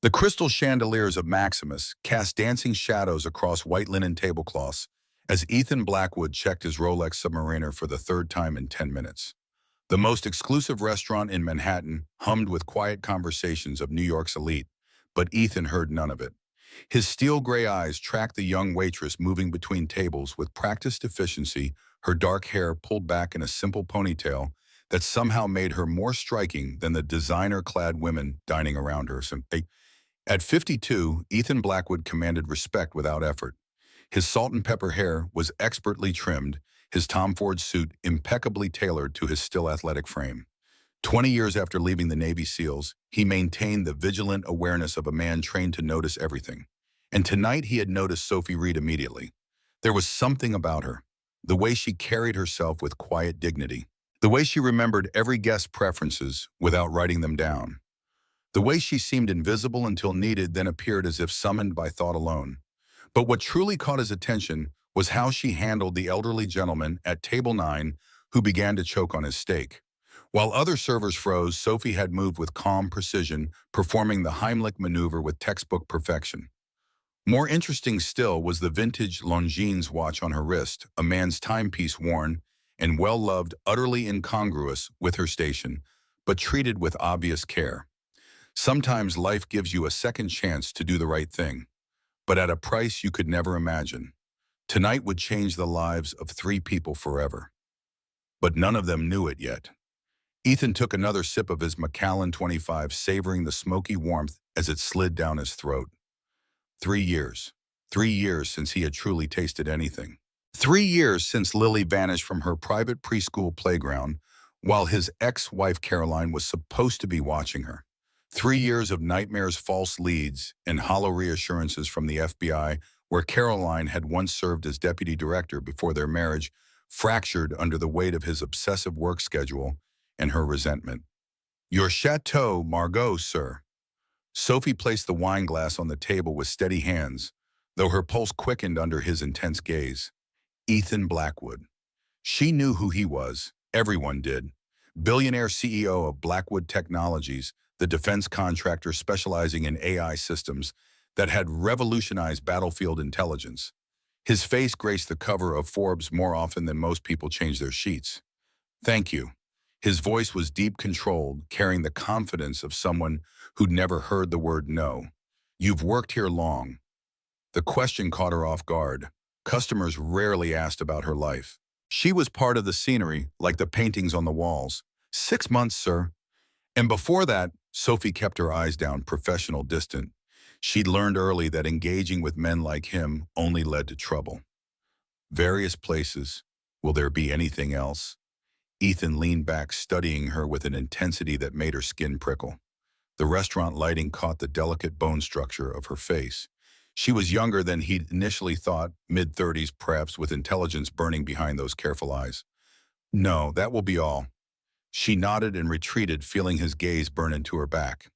The crystal chandeliers of Maximus cast dancing shadows across white linen tablecloths as Ethan Blackwood checked his Rolex Submariner for the third time in 10 minutes. The most exclusive restaurant in Manhattan hummed with quiet conversations of New York's elite, but Ethan heard none of it. His steel gray eyes tracked the young waitress moving between tables with practiced efficiency, her dark hair pulled back in a simple ponytail that somehow made her more striking than the designer-clad women dining around her. At 52, Ethan Blackwood commanded respect without effort. His salt and pepper hair was expertly trimmed, his Tom Ford suit impeccably tailored to his still athletic frame. 20 years after leaving the Navy SEALs, he maintained the vigilant awareness of a man trained to notice everything. And tonight he had noticed Sophie Reed immediately. There was something about her, the way she carried herself with quiet dignity, the way she remembered every guest's preferences without writing them down, the way she seemed invisible until needed, then appeared as if summoned by thought alone. But what truly caught his attention was how she handled the elderly gentleman at table 9 who began to choke on his steak. While other servers froze, Sophie had moved with calm precision, performing the Heimlich maneuver with textbook perfection. More interesting still was the vintage Longines watch on her wrist, a man's timepiece worn and well-loved, utterly incongruous with her station, but treated with obvious care. Sometimes life gives you a second chance to do the right thing, but at a price you could never imagine. Tonight would change the lives of 3 people forever. But none of them knew it yet. Ethan took another sip of his Macallan 25, savoring the smoky warmth as it slid down his throat. 3 years. 3 years since he had truly tasted anything. 3 years since Lily vanished from her private preschool playground while his ex-wife Caroline was supposed to be watching her. 3 years of nightmares, false leads, and hollow reassurances from the FBI, where Caroline had once served as deputy director before their marriage fractured under the weight of his obsessive work schedule and her resentment. "Your Chateau Margaux, sir." Sophie placed the wine glass on the table with steady hands, though her pulse quickened under his intense gaze. Ethan Blackwood. She knew who he was. Everyone did. Billionaire CEO of Blackwood Technologies, the defense contractor specializing in AI systems that had revolutionized battlefield intelligence. His face graced the cover of Forbes more often than most people change their sheets. "Thank you." His voice was deep controlled, carrying the confidence of someone who'd never heard the word no. "You've worked here long." The question caught her off guard. Customers rarely asked about her life. She was part of the scenery, like the paintings on the walls. 6 months, sir." And before that, Sophie kept her eyes down, professional, distant. She'd learned early that engaging with men like him only led to trouble. "Various places. Will there be anything else?" Ethan leaned back, studying her with an intensity that made her skin prickle. The restaurant lighting caught the delicate bone structure of her face. She was younger than he'd initially thought, mid-30s perhaps, with intelligence burning behind those careful eyes. "No, that will be all." She nodded and retreated, feeling his gaze burn into her back.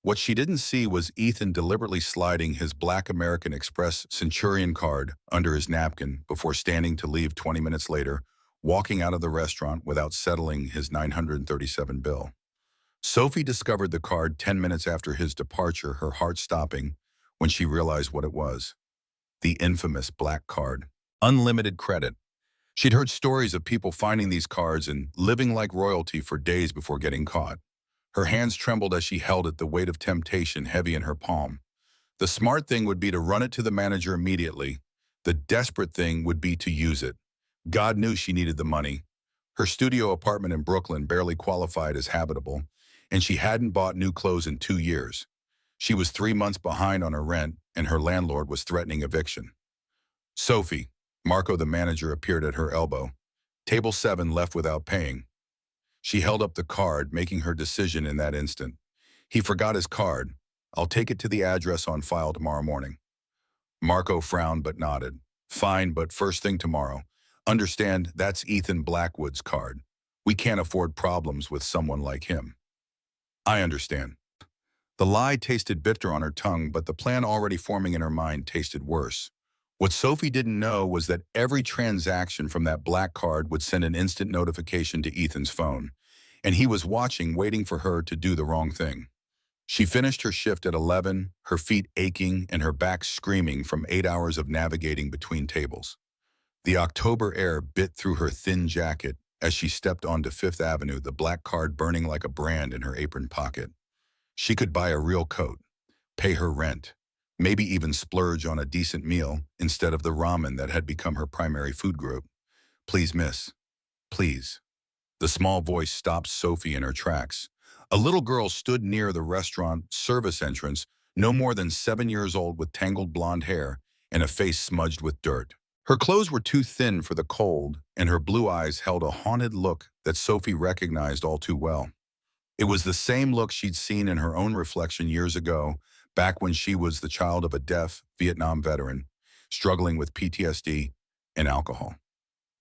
What she didn't see was Ethan deliberately sliding his black American Express Centurion card under his napkin before standing to leave 20 minutes later, walking out of the restaurant without settling his $937 bill. Sophie discovered the card 10 minutes after his departure, her heart stopping when she realized what it was. The infamous black card. Unlimited credit. She'd heard stories of people finding these cards and living like royalty for days before getting caught. Her hands trembled as she held it, the weight of temptation heavy in her palm. The smart thing would be to run it to the manager immediately. The desperate thing would be to use it. God knew she needed the money. Her studio apartment in Brooklyn barely qualified as habitable, and she hadn't bought new clothes in 2 years. She was 3 months behind on her rent, and her landlord was threatening eviction. "Sophie." Marco, the manager, appeared at her elbow. "Table 7 left without paying." She held up the card, making her decision in that instant. "He forgot his card. I'll take it to the address on file tomorrow morning." Marco frowned but nodded. "Fine, but first thing tomorrow. Understand, that's Ethan Blackwood's card. We can't afford problems with someone like him." "I understand." The lie tasted bitter on her tongue, but the plan already forming in her mind tasted worse. What Sophie didn't know was that every transaction from that black card would send an instant notification to Ethan's phone, and he was watching, waiting for her to do the wrong thing. She finished her shift at 11, her feet aching and her back screaming from 8 hours of navigating between tables. The October air bit through her thin jacket as she stepped onto Fifth Avenue, the black card burning like a brand in her apron pocket. She could buy a real coat, pay her rent, maybe even splurge on a decent meal instead of the ramen that had become her primary food group. Please, miss. Please. The small voice stopped Sophie in her tracks. A little girl stood near the restaurant service entrance, no more than 7 years old, with tangled blonde hair and a face smudged with dirt. Her clothes were too thin for the cold, and her blue eyes held a haunted look that Sophie recognized all too well. It was the same look she'd seen in her own reflection years ago, back when she was the child of a deaf Vietnam veteran, struggling with PTSD and alcohol.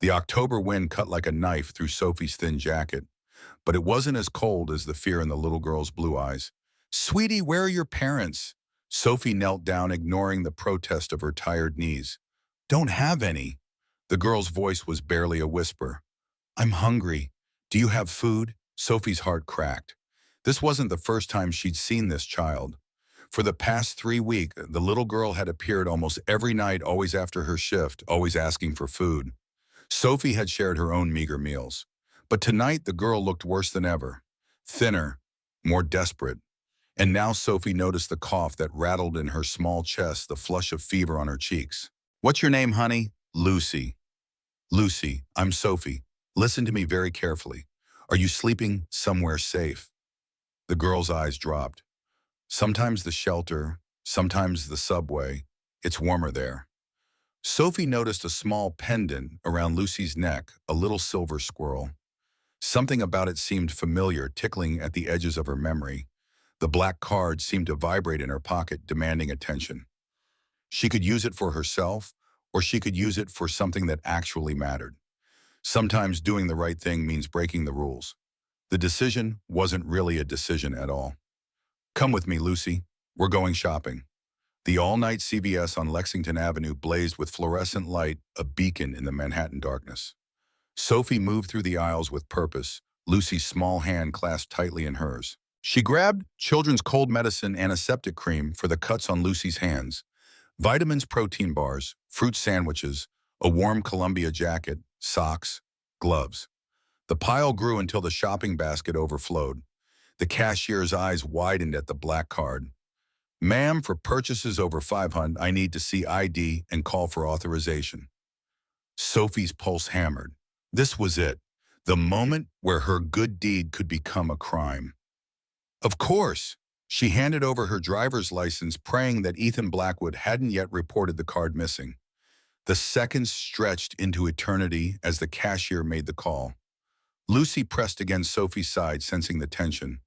The October wind cut like a knife through Sophie's thin jacket, but it wasn't as cold as the fear in the little girl's blue eyes. "Sweetie, where are your parents?" Sophie knelt down, ignoring the protest of her tired knees. "Don't have any." The girl's voice was barely a whisper. "I'm hungry. Do you have food?" Sophie's heart cracked. This wasn't the first time she'd seen this child. For the past 3 weeks, the little girl had appeared almost every night, always after her shift, always asking for food. Sophie had shared her own meager meals. But tonight the girl looked worse than ever. Thinner, more desperate. And now Sophie noticed the cough that rattled in her small chest, the flush of fever on her cheeks. "What's your name, honey?" "Lucy." "Lucy, I'm Sophie. Listen to me very carefully. Are you sleeping somewhere safe?" The girl's eyes dropped. "Sometimes the shelter, sometimes the subway. It's warmer there." Sophie noticed a small pendant around Lucy's neck, a little silver squirrel. Something about it seemed familiar, tickling at the edges of her memory. The black card seemed to vibrate in her pocket, demanding attention. She could use it for herself, or she could use it for something that actually mattered. Sometimes doing the right thing means breaking the rules. The decision wasn't really a decision at all. "Come with me, Lucy. We're going shopping." The all-night CVS on Lexington Avenue blazed with fluorescent light, a beacon in the Manhattan darkness. Sophie moved through the aisles with purpose, Lucy's small hand clasped tightly in hers. She grabbed children's cold medicine, antiseptic cream for the cuts on Lucy's hands, vitamins, protein bars, fruit sandwiches, a warm Columbia jacket, socks, gloves. The pile grew until the shopping basket overflowed. The cashier's eyes widened at the black card. "Ma'am, for purchases over 500, I need to see ID and call for authorization." Sophie's pulse hammered. This was it, the moment where her good deed could become a crime. Of course, she handed over her driver's license, praying that Ethan Blackwood hadn't yet reported the card missing. The seconds stretched into eternity as the cashier made the call. Lucy pressed against Sophie's side, sensing the tension.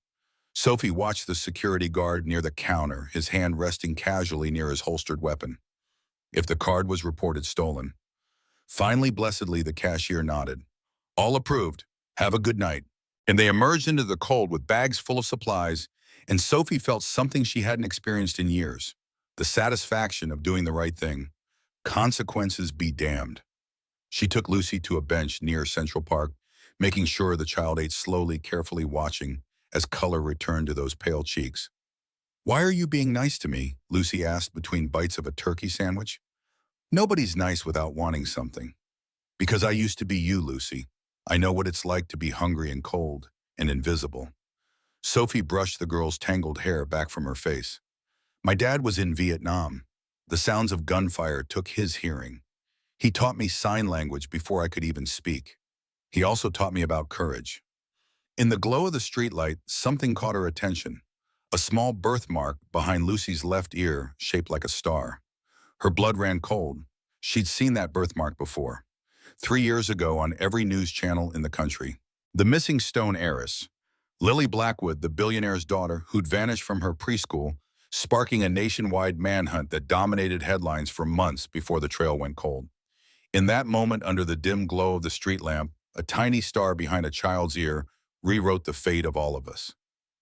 Sophie watched the security guard near the counter, his hand resting casually near his holstered weapon. If the card was reported stolen. Finally, blessedly, the cashier nodded. "All approved. Have a good night." And they emerged into the cold with bags full of supplies, and Sophie felt something she hadn't experienced in years. The satisfaction of doing the right thing. Consequences be damned. She took Lucy to a bench near Central Park, making sure the child ate slowly, carefully watching as color returned to those pale cheeks. "Why are you being nice to me?" Lucy asked between bites of a turkey sandwich. "Nobody's nice without wanting something." "Because I used to be you, Lucy. I know what it's like to be hungry and cold and invisible." Sophie brushed the girl's tangled hair back from her face. "My dad was in Vietnam. The sounds of gunfire took his hearing. He taught me sign language before I could even speak. He also taught me about courage." In the glow of the streetlight, something caught her attention. A small birthmark behind Lucy's left ear, shaped like a star. Her blood ran cold. She'd seen that birthmark before. 3 years ago on every news channel in the country. The missing stone heiress. Lily Blackwood, the billionaire's daughter, who'd vanished from her preschool, sparking a nationwide manhunt that dominated headlines for months before the trail went cold. In that moment, under the dim glow of the street lamp, a tiny star behind a child's ear rewrote the fate of all of us.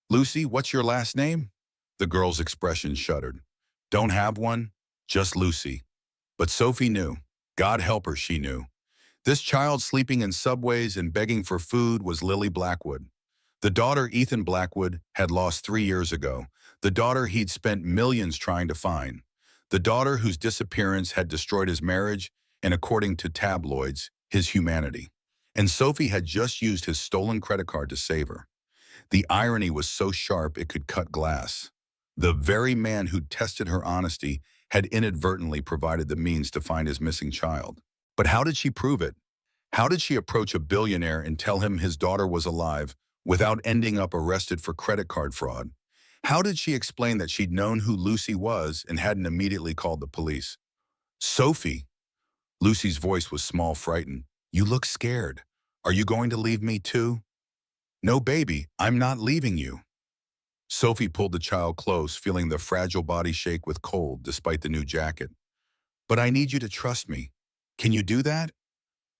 "Lucy, what's your last name?" The girl's expression shuddered. "Don't have one, just Lucy." But Sophie knew. God help her, she knew. This child sleeping in subways and begging for food was Lily Blackwood. The daughter Ethan Blackwood had lost 3 years ago, The daughter he'd spent millions trying to find. The daughter whose disappearance had destroyed his marriage and, according to tabloids, his humanity. And Sophie had just used his stolen credit card to save her. The irony was so sharp it could cut glass. The very man who'd tested her honesty had inadvertently provided the means to find his missing child. But how did she prove it? How did she approach a billionaire and tell him his daughter was alive without ending up arrested for credit card fraud? How did she explain that she'd known who Lucy was and hadn't immediately called the police? Sophie. Lucy's voice was small, frightened. You look scared. Are you going to leave me too? No, baby, I'm not leaving you. Sophie pulled the child close, feeling the fragile body shake with cold despite the new jacket. But I need you to trust me. Can you do that?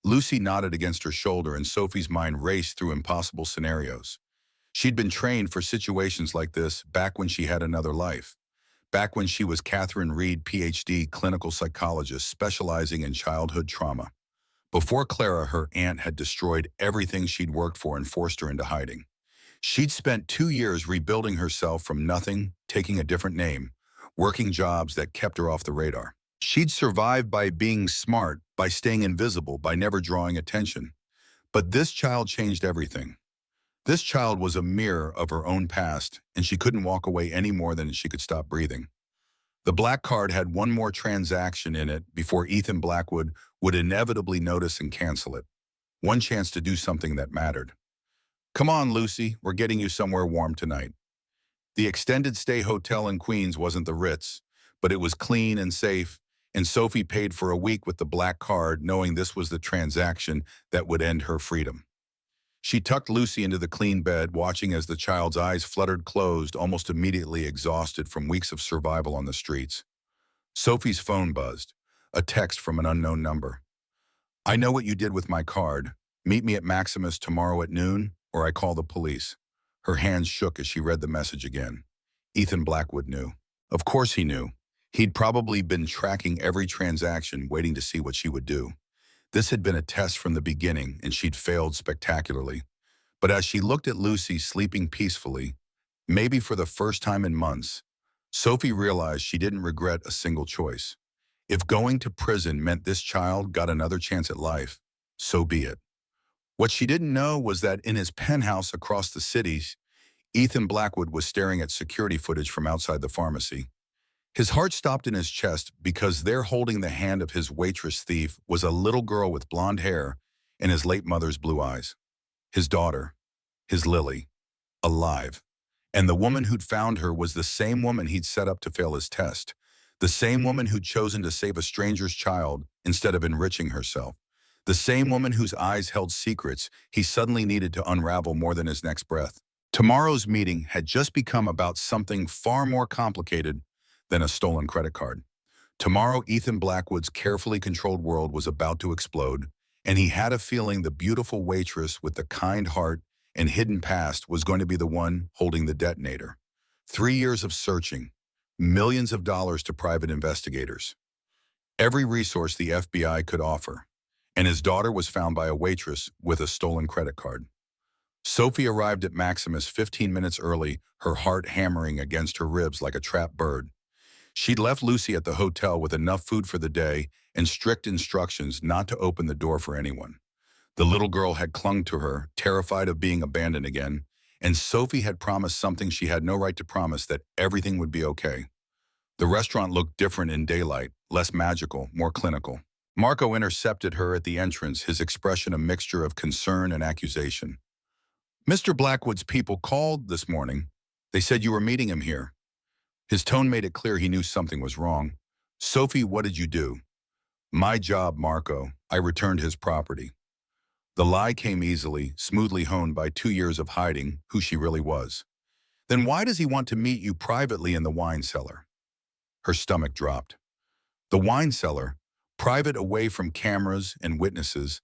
Lucy nodded against her shoulder, and Sophie's mind raced through impossible scenarios. She'd been trained for situations like this back when she had another life. Back when she was Catherine Reed, PhD clinical psychologist specializing in childhood trauma. Before Clara, her aunt, had destroyed everything she'd worked for and forced her into hiding. She'd spent 2 years rebuilding herself from nothing, taking a different name, working jobs that kept her off the radar. She'd survived by being smart, by staying invisible, by never drawing attention. But this child changed everything. This child was a mirror of her own past, and she couldn't walk away any more than she could stop breathing. The black card had one more transaction in it before Ethan Blackwood would inevitably notice and cancel it. One chance to do something that mattered. Come on, Lucy, we're getting you somewhere warm tonight. The extended stay hotel in Queens wasn't the Ritz, but it was clean and safe, and Sophie paid for a week with the black card, knowing this was the transaction that would end her freedom. She tucked Lucy into the clean bed, watching as the child's eyes fluttered closed, almost immediately exhausted from weeks of survival on the streets. Sophie's phone buzzed, a text from an unknown number. I know what you did with my card. Meet me at Maximus tomorrow at noon, or I call the police. Her hands shook as she read the message again. Ethan Blackwood knew. Of course he knew. He'd probably been tracking every transaction, waiting to see what she would do. This had been a test from the beginning, and she'd failed spectacularly. But as she looked at Lucy sleeping peacefully, maybe for the first time in months, Sophie realized she didn't regret a single choice. If going to prison meant this child got another chance at life, so be it. What she didn't know was that in his penthouse across the city, Ethan Blackwood was staring at security footage from outside the pharmacy. His heart stopped in his chest because there, holding the hand of his waitress thief, was a little girl with blonde hair and his late mother's blue eyes. His daughter, his Lily, alive. And the woman who'd found her was the same woman he'd set up to fail his test. The same woman who'd chosen to save a stranger's child instead of enriching herself. The same woman whose eyes held secrets he suddenly needed to unravel more than his next breath. Tomorrow's meeting had just become about something far more complicated than a stolen credit card. Tomorrow, Ethan Blackwood's carefully controlled world was about to explode, and he had a feeling the beautiful waitress with the kind heart and hidden past was going to be the one holding the detonator. 3 years of searching, millions of dollars to private investigators, every resource the FBI could offer, and his daughter was found by a waitress with a stolen credit card. Sophie arrived at Maximus 15 minutes early, her heart hammering against her ribs like a trapped bird. She'd left Lucy at the hotel with enough food for the day and strict instructions not to open the door for anyone. The little girl had clung to her, terrified of being abandoned again, and Sophie had promised something she had no right to promise, that everything would be okay. The restaurant looked different in daylight, less magical, more clinical. Marco intercepted her at the entrance, his expression a mixture of concern and accusation. Mr. Blackwood's people called this morning. They said you were meeting him here. His tone made it clear he knew something was wrong. Sophie, what did you do? My job, Marco. I returned his property. The lie came easily, smoothly honed by 2 years of hiding who she really was. Then why does he want to meet you privately in the wine cellar? Her stomach dropped. The wine cellar, private, away from cameras and witnesses.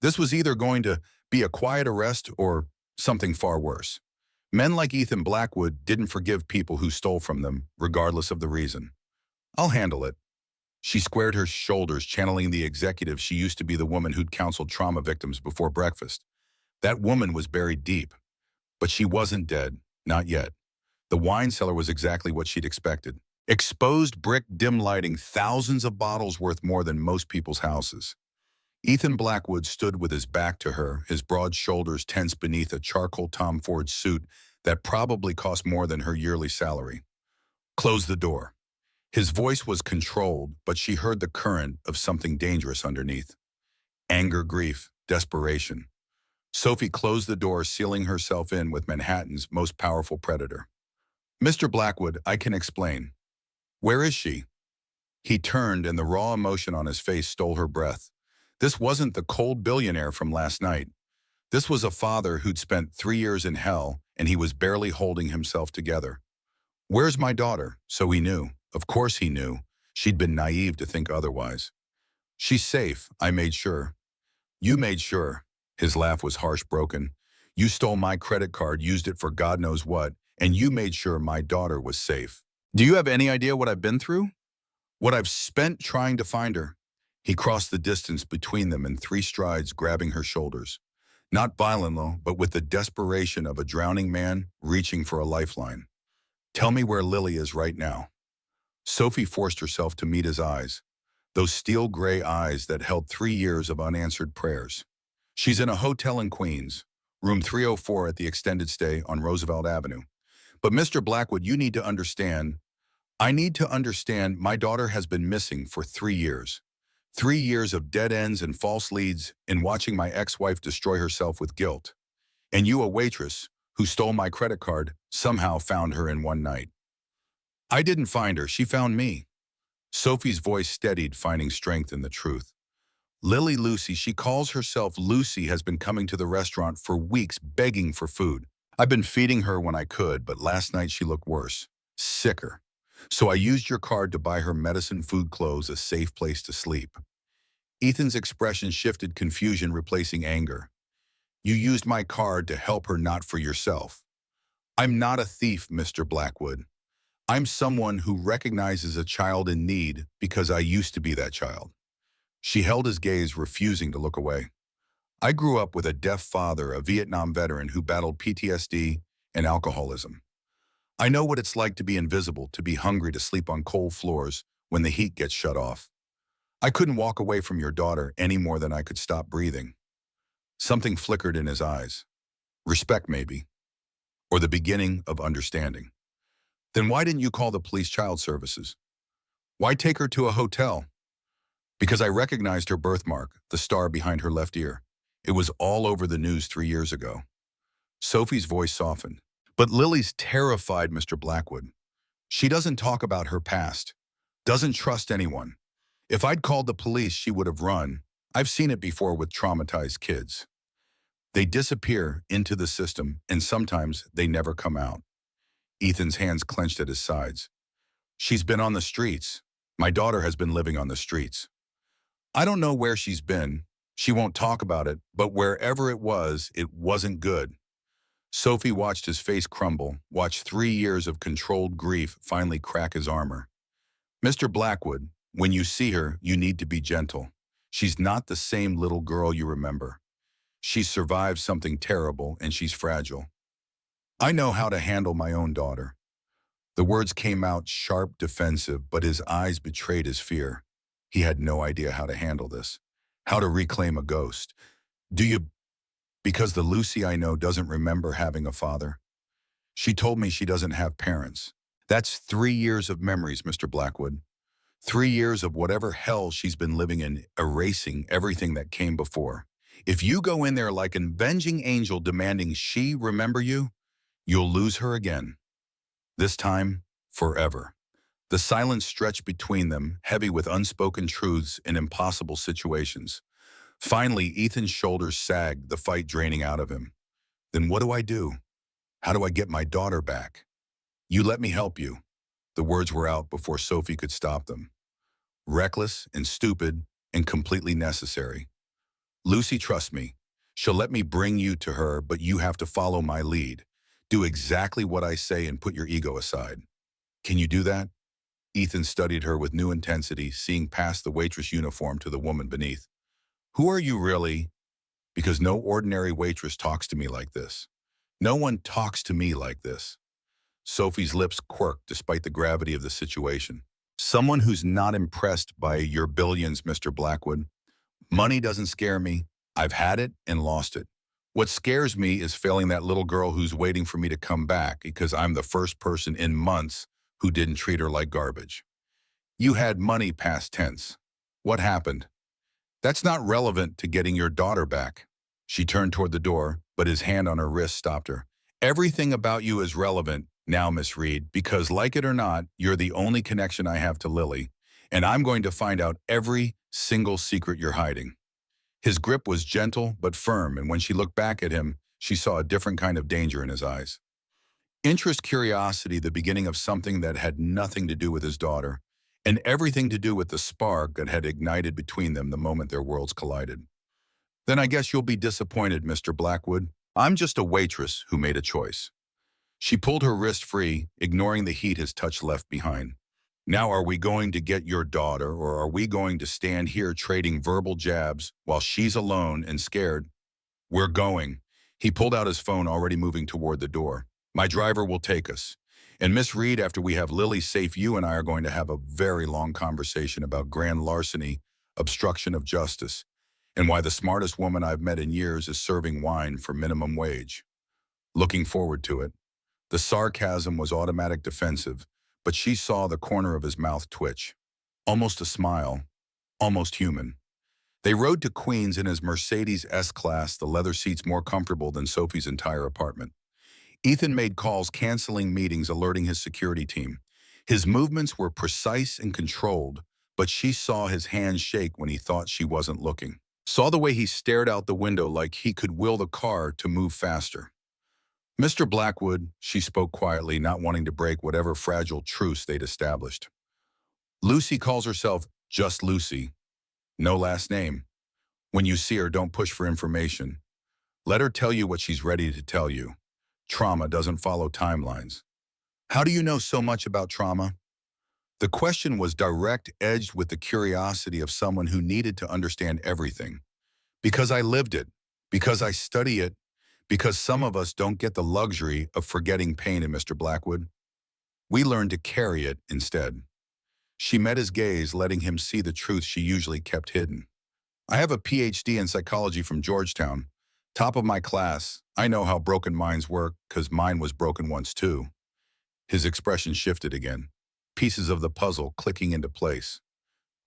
This was either going to be a quiet arrest or something far worse. Men like Ethan Blackwood didn't forgive people who stole from them, regardless of the reason. I'll handle it. She squared her shoulders, channeling the executive she used to be, the woman who'd counseled trauma victims before breakfast. That woman was buried deep, but she wasn't dead, not yet. The wine cellar was exactly what she'd expected. Exposed brick dim lighting, thousands of bottles worth more than most people's houses. Ethan Blackwood stood with his back to her, his broad shoulders tense beneath a charcoal Tom Ford suit that probably cost more than her yearly salary. Close the door. His voice was controlled, but she heard the current of something dangerous underneath. Anger, grief, desperation. Sophie closed the door, sealing herself in with Manhattan's most powerful predator. Mr. Blackwood, I can explain. Where is she? He turned, and the raw emotion on his face stole her breath. This wasn't the cold billionaire from last night. This was a father who'd spent 3 years in hell, and he was barely holding himself together. Where's my daughter? So he knew. Of course he knew. She'd been naive to think otherwise. She's safe, I made sure. You made sure. His laugh was harsh, broken. You stole my credit card, used it for God knows what, and you made sure my daughter was safe. Do you have any idea what I've been through? What I've spent trying to find her? He crossed the distance between them in 3 strides, grabbing her shoulders. Not violently, but with the desperation of a drowning man reaching for a lifeline. Tell me where Lily is right now. Sophie forced herself to meet his eyes, those steel gray eyes that held 3 years of unanswered prayers. She's in a hotel in Queens, room 304 at the extended stay on Roosevelt Avenue. But Mr. Blackwood, you need to understand. I need to understand my daughter has been missing for 3 years. 3 years of dead ends and false leads in watching my ex-wife destroy herself with guilt. And you, a waitress who stole my credit card, somehow found her in one night. I didn't find her, she found me. Sophie's voice steadied, finding strength in the truth. Lily Lucy, she calls herself Lucy, has been coming to the restaurant for weeks begging for food. I've been feeding her when I could, but last night she looked worse, sicker. So I used your card to buy her medicine, food, clothes, a safe place to sleep. Ethan's expression shifted, confusion replacing anger. You used my card to help her, not for yourself. I'm not a thief, Mr. Blackwood. I'm someone who recognizes a child in need because I used to be that child. She held his gaze, refusing to look away. I grew up with a deaf father, a Vietnam veteran who battled PTSD and alcoholism. I know what it's like to be invisible, to be hungry, to sleep on cold floors when the heat gets shut off. I couldn't walk away from your daughter any more than I could stop breathing. Something flickered in his eyes. Respect, maybe. Or the beginning of understanding. Then why didn't you call the police child services? Why take her to a hotel? Because I recognized her birthmark, the star behind her left ear. It was all over the news 3 years ago. Sophie's voice softened. But Lily's terrified, Mr. Blackwood. She doesn't talk about her past, doesn't trust anyone. If I'd called the police, she would have run. I've seen it before with traumatized kids. They disappear into the system, and sometimes they never come out. Ethan's hands clenched at his sides. She's been on the streets. My daughter has been living on the streets. I don't know where she's been. She won't talk about it, but wherever it wasn't good. Sophie watched his face crumble, watched 3 years of controlled grief finally crack his armor. Mr. Blackwood, when you see her, you need to be gentle. She's not the same little girl you remember. She's survived something terrible, and she's fragile. I know how to handle my own daughter. The words came out sharp, defensive, but his eyes betrayed his fear. He had no idea how to handle this, how to reclaim a ghost. Do you? Because the Lucy I know doesn't remember having a father. She told me she doesn't have parents. That's 3 years of memories, Mr. Blackwood. 3 years of whatever hell she's been living in, erasing everything that came before. If you go in there like an avenging angel demanding she remember you, you'll lose her again. This time, forever. The silence stretched between them, heavy with unspoken truths in impossible situations. Finally, Ethan's shoulders sagged, the fight draining out of him. Then what do I do? How do I get my daughter back? You let me help you. The words were out before Sophie could stop them. Reckless and stupid and completely necessary. Lucy, trust me. She'll let me bring you to her, but you have to follow my lead. Do exactly what I say and put your ego aside. Can you do that? Ethan studied her with new intensity, seeing past the waitress uniform to the woman beneath. Who are you really? Because no ordinary waitress talks to me like this. No one talks to me like this. Sophie's lips quirked despite the gravity of the situation. Someone who's not impressed by your billions, Mr. Blackwood. Money doesn't scare me. I've had it and lost it. What scares me is failing that little girl who's waiting for me to come back because I'm the first person in months who didn't treat her like garbage. You had money past tense. What happened? That's not relevant to getting your daughter back. She turned toward the door, but his hand on her wrist stopped her. Everything about you is relevant now, Miss Reed, because like it or not, you're the only connection I have to Lily, and I'm going to find out every single secret you're hiding. His grip was gentle but firm, and when she looked back at him, she saw a different kind of danger in his eyes. Interest, curiosity, the beginning of something that had nothing to do with his daughter, and everything to do with the spark that had ignited between them the moment their worlds collided. Then I guess you'll be disappointed, Mr. Blackwood. I'm just a waitress who made a choice. She pulled her wrist free, ignoring the heat his touch left behind. Now are we going to get your daughter, or are we going to stand here trading verbal jabs while she's alone and scared? We're going. He pulled out his phone, already moving toward the door. My driver will take us. And Miss Reed, after we have Lily safe, you and I are going to have a very long conversation about grand larceny, obstruction of justice, and why the smartest woman I've met in years is serving wine for minimum wage. Looking forward to it. The sarcasm was automatic defensive, but she saw the corner of his mouth twitch. Almost a smile, almost human. They rode to Queens in his Mercedes S-Class, the leather seats more comfortable than Sophie's entire apartment. Ethan made calls, canceling meetings, alerting his security team. His movements were precise and controlled, but she saw his hands shake when he thought she wasn't looking. Saw the way he stared out the window like he could will the car to move faster. Mr. Blackwood, she spoke quietly, not wanting to break whatever fragile truce they'd established. Lucy calls herself just Lucy. No last name. When you see her, don't push for information. Let her tell you what she's ready to tell you. Trauma doesn't follow timelines. How do you know so much about trauma? The question was direct, edged with the curiosity of someone who needed to understand everything. Because I lived it. Because I study it. Because some of us don't get the luxury of forgetting pain in Mr. Blackwood. We learn to carry it instead. She met his gaze, letting him see the truth she usually kept hidden. I have a PhD in psychology from Georgetown. Top of my class. I know how broken minds work, because mine was broken once too. His expression shifted again. Pieces of the puzzle clicking into place.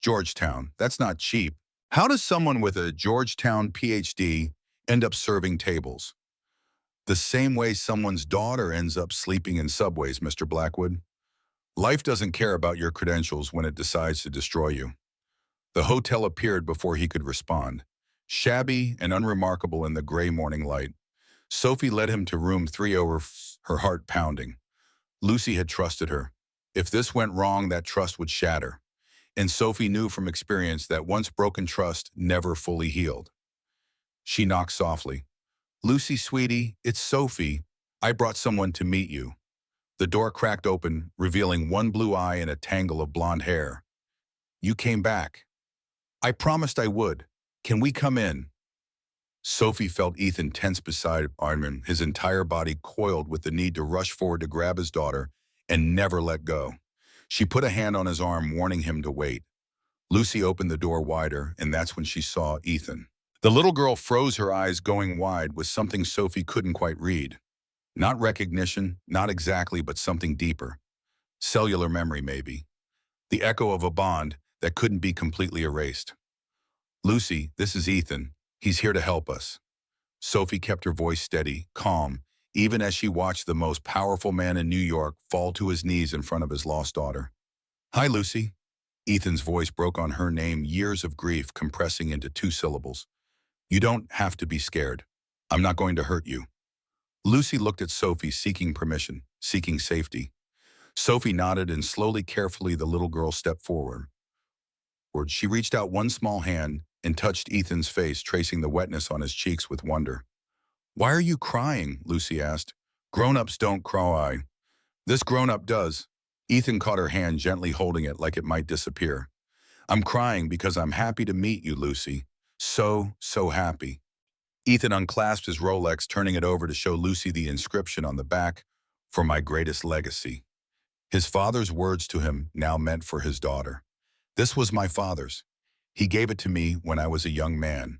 Georgetown, that's not cheap. How does someone with a Georgetown PhD end up serving tables? The same way someone's daughter ends up sleeping in subways, Mr. Blackwood. Life doesn't care about your credentials when it decides to destroy you. The hotel appeared before he could respond. Shabby and unremarkable in the gray morning light. Sophie led him to room 304, her heart pounding. Lucy had trusted her. If this went wrong, that trust would shatter. And Sophie knew from experience that once broken trust never fully healed. She knocked softly. Lucy, sweetie, it's Sophie. I brought someone to meet you. The door cracked open, revealing one blue eye and a tangle of blonde hair. You came back. I promised I would. Can we come in? Sophie felt Ethan tense beside Armin, his entire body coiled with the need to rush forward to grab his daughter and never let go. She put a hand on his arm, warning him to wait. Lucy opened the door wider, and that's when she saw Ethan. The little girl froze, her eyes going wide with something Sophie couldn't quite read. Not recognition, not exactly, but something deeper. Cellular memory, maybe. The echo of a bond that couldn't be completely erased. Lucy, this is Ethan. He's here to help us. Sophie kept her voice steady, calm, even as she watched the most powerful man in New York fall to his knees in front of his lost daughter. Hi, Lucy. Ethan's voice broke on her name, years of grief compressing into 2 syllables. You don't have to be scared. I'm not going to hurt you. Lucy looked at Sophie, seeking permission, seeking safety. Sophie nodded, and slowly, carefully, the little girl stepped forward. She reached out one small hand and touched Ethan's face, tracing the wetness on his cheeks with wonder. Why are you crying? Lucy asked. Grown-ups don't cry. This grown-up does. Ethan caught her hand, gently holding it like it might disappear. I'm crying because I'm happy to meet you, Lucy. So happy. Ethan unclasped his Rolex, turning it over to show Lucy the inscription on the back. for my greatest legacy. His father's words to him now meant for his daughter. This was my father's. He gave it to me when I was a young man.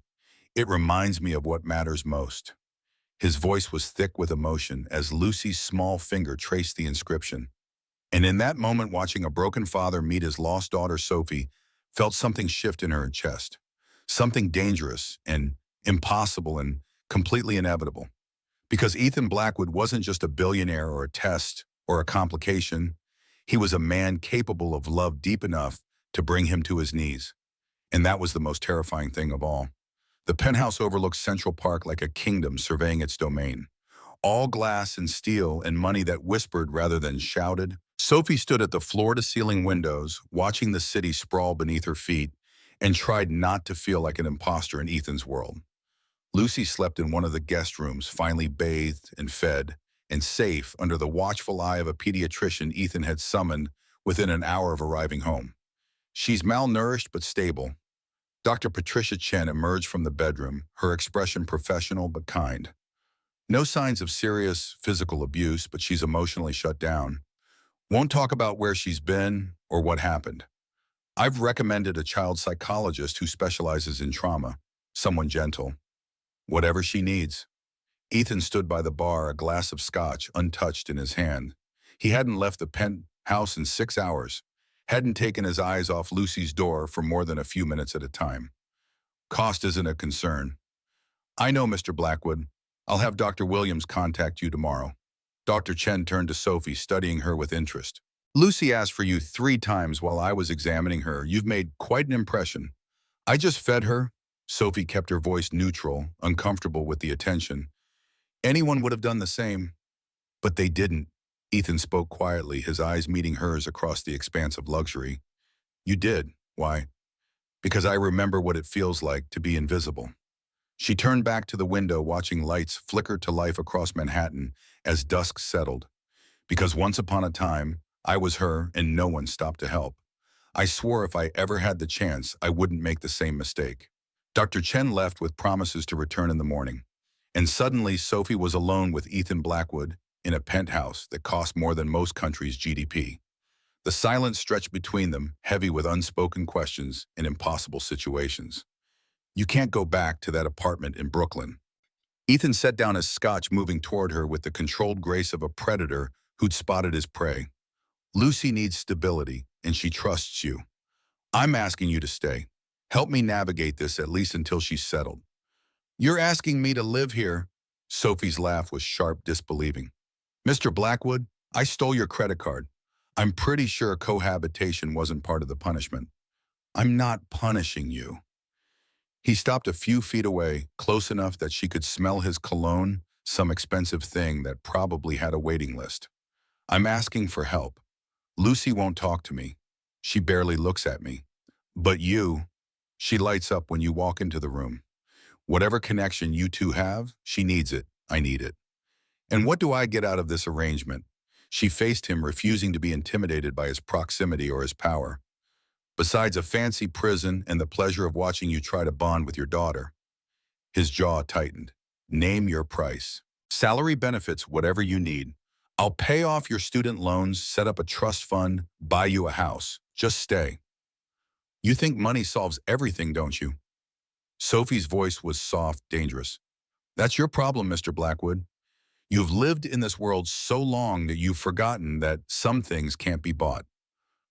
It reminds me of what matters most. His voice was thick with emotion as Lucy's small finger traced the inscription. And in that moment, watching a broken father meet his lost daughter, Sophie, felt something shift in her chest. Something dangerous and impossible and completely inevitable. Because Ethan Blackwood wasn't just a billionaire or a test or a complication. He was a man capable of love deep enough to bring him to his knees. And that was the most terrifying thing of all. The penthouse overlooked Central Park like a kingdom surveying its domain. All glass and steel and money that whispered rather than shouted. Sophie stood at the floor-to-ceiling windows, watching the city sprawl beneath her feet, and tried not to feel like an imposter in Ethan's world. Lucy slept in one of the guest rooms, finally bathed and fed, and safe under the watchful eye of a pediatrician Ethan had summoned within an hour of arriving home. She's malnourished but stable. Dr. Patricia Chen emerged from the bedroom, her expression professional but kind. No signs of serious physical abuse, but she's emotionally shut down. Won't talk about where she's been or what happened. I've recommended a child psychologist who specializes in trauma, someone gentle. Whatever she needs. Ethan stood by the bar, a glass of scotch untouched in his hand. He hadn't left the penthouse in 6 hours, hadn't taken his eyes off Lucy's door for more than a few minutes at a time. Cost isn't a concern. I know, Mr. Blackwood. I'll have Dr. Williams contact you tomorrow. Dr. Chen turned to Sophie, studying her with interest. Lucy asked for you 3 times while I was examining her. You've made quite an impression. I just fed her. Sophie kept her voice neutral, uncomfortable with the attention. Anyone would have done the same. But they didn't. Ethan spoke quietly, his eyes meeting hers across the expanse of luxury. You did. Why? Because I remember what it feels like to be invisible. She turned back to the window, watching lights flicker to life across Manhattan as dusk settled. Because once upon a time, I was her and no one stopped to help. I swore if I ever had the chance, I wouldn't make the same mistake. Dr. Chen left with promises to return in the morning. And suddenly, Sophie was alone with Ethan Blackwood in a penthouse that cost more than most countries' GDP. The silence stretched between them, heavy with unspoken questions and impossible situations. You can't go back to that apartment in Brooklyn. Ethan set down his scotch, moving toward her with the controlled grace of a predator who'd spotted his prey. Lucy needs stability, and she trusts you. I'm asking you to stay. Help me navigate this at least until she's settled. You're asking me to live here? Sophie's laugh was sharp, disbelieving. Mr. Blackwood, I stole your credit card. I'm pretty sure cohabitation wasn't part of the punishment. I'm not punishing you. He stopped a few feet away, close enough that she could smell his cologne, some expensive thing that probably had a waiting list. I'm asking for help. Lucy won't talk to me. She barely looks at me. But you, she lights up when you walk into the room. Whatever connection you two have, she needs it. I need it. And what do I get out of this arrangement? She faced him, refusing to be intimidated by his proximity or his power. Besides a fancy prison and the pleasure of watching you try to bond with your daughter. His jaw tightened. Name your price. Salary, benefits, whatever you need. I'll pay off your student loans, set up a trust fund, buy you a house. Just stay. You think money solves everything, don't you? Sophie's voice was soft, dangerous. That's your problem, Mr. Blackwood. You've lived in this world so long that you've forgotten that some things can't be bought.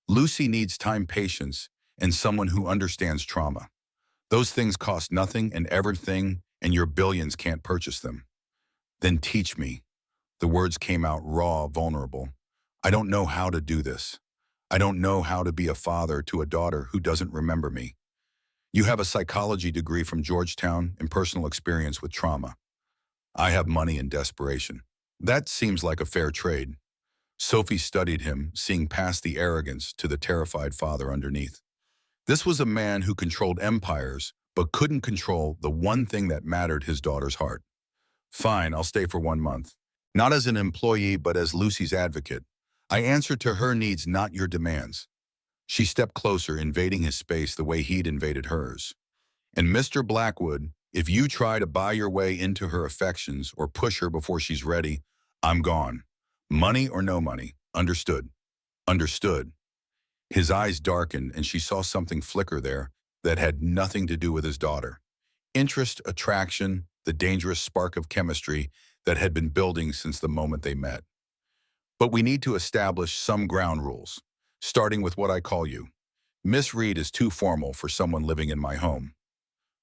Lucy needs time, patience, and someone who understands trauma. Those things cost nothing and everything, and your billions can't purchase them. Then teach me. The words came out raw, vulnerable. I don't know how to do this. I don't know how to be a father to a daughter who doesn't remember me. You have a psychology degree from Georgetown and personal experience with trauma. I have money and desperation. That seems like a fair trade. Sophie studied him, seeing past the arrogance to the terrified father underneath. This was a man who controlled empires, but couldn't control the one thing that mattered, his daughter's heart. Fine, I'll stay for 1 month. Not as an employee, but as Lucy's advocate. I answer to her needs, not your demands. She stepped closer, invading his space the way he'd invaded hers. And Mr. Blackwood, if you try to buy your way into her affections or push her before she's ready, I'm gone. Money or no money? Understood. Understood. His eyes darkened and she saw something flicker there that had nothing to do with his daughter. Interest, attraction, the dangerous spark of chemistry that had been building since the moment they met. But we need to establish some ground rules, starting with what I call you. Miss Reed is too formal for someone living in my home.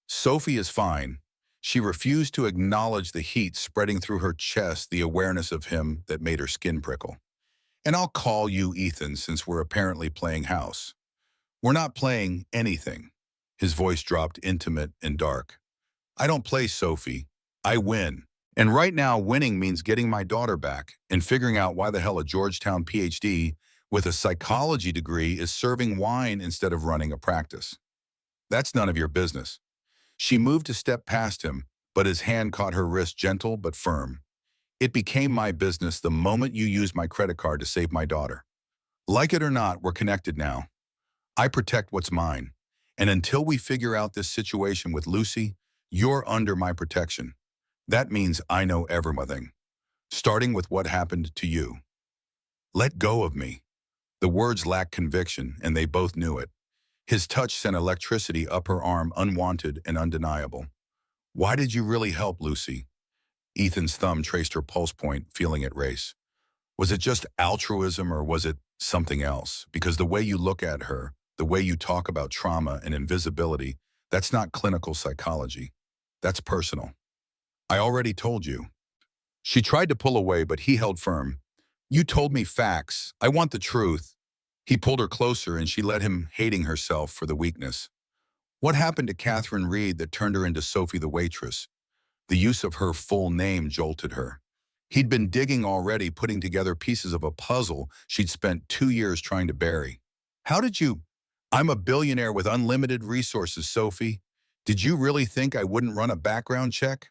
Sophie is fine. She refused to acknowledge the heat spreading through her chest, the awareness of him that made her skin prickle. And I'll call you Ethan since we're apparently playing house. We're not playing anything. His voice dropped intimate and dark. I don't play Sophie. I win. And right now, winning means getting my daughter back and figuring out why the hell a Georgetown PhD with a psychology degree is serving wine instead of running a practice. That's none of your business. She moved a step past him, but his hand caught her wrist, gentle but firm. It became my business the moment you used my credit card to save my daughter. Like it or not, we're connected now. I protect what's mine. And until we figure out this situation with Lucy, you're under my protection. That means I know everything, starting with what happened to you. Let go of me. The words lacked conviction, and they both knew it. His touch sent electricity up her arm, unwanted and undeniable. Why did you really help, Lucy? Ethan's thumb traced her pulse point, feeling it race. Was it just altruism or was it something else? Because the way you look at her, the way you talk about trauma and invisibility, that's not clinical psychology. That's personal. I already told you. She tried to pull away, but he held firm. You told me facts. I want the truth. He pulled her closer and she let him, hating herself for the weakness. What happened to Catherine Reed that turned her into Sophie the waitress? The use of her full name jolted her. He'd been digging already, putting together pieces of a puzzle she'd spent 2 years trying to bury. How did you? I'm a billionaire with unlimited resources, Sophie. Did you really think I wouldn't run a background check?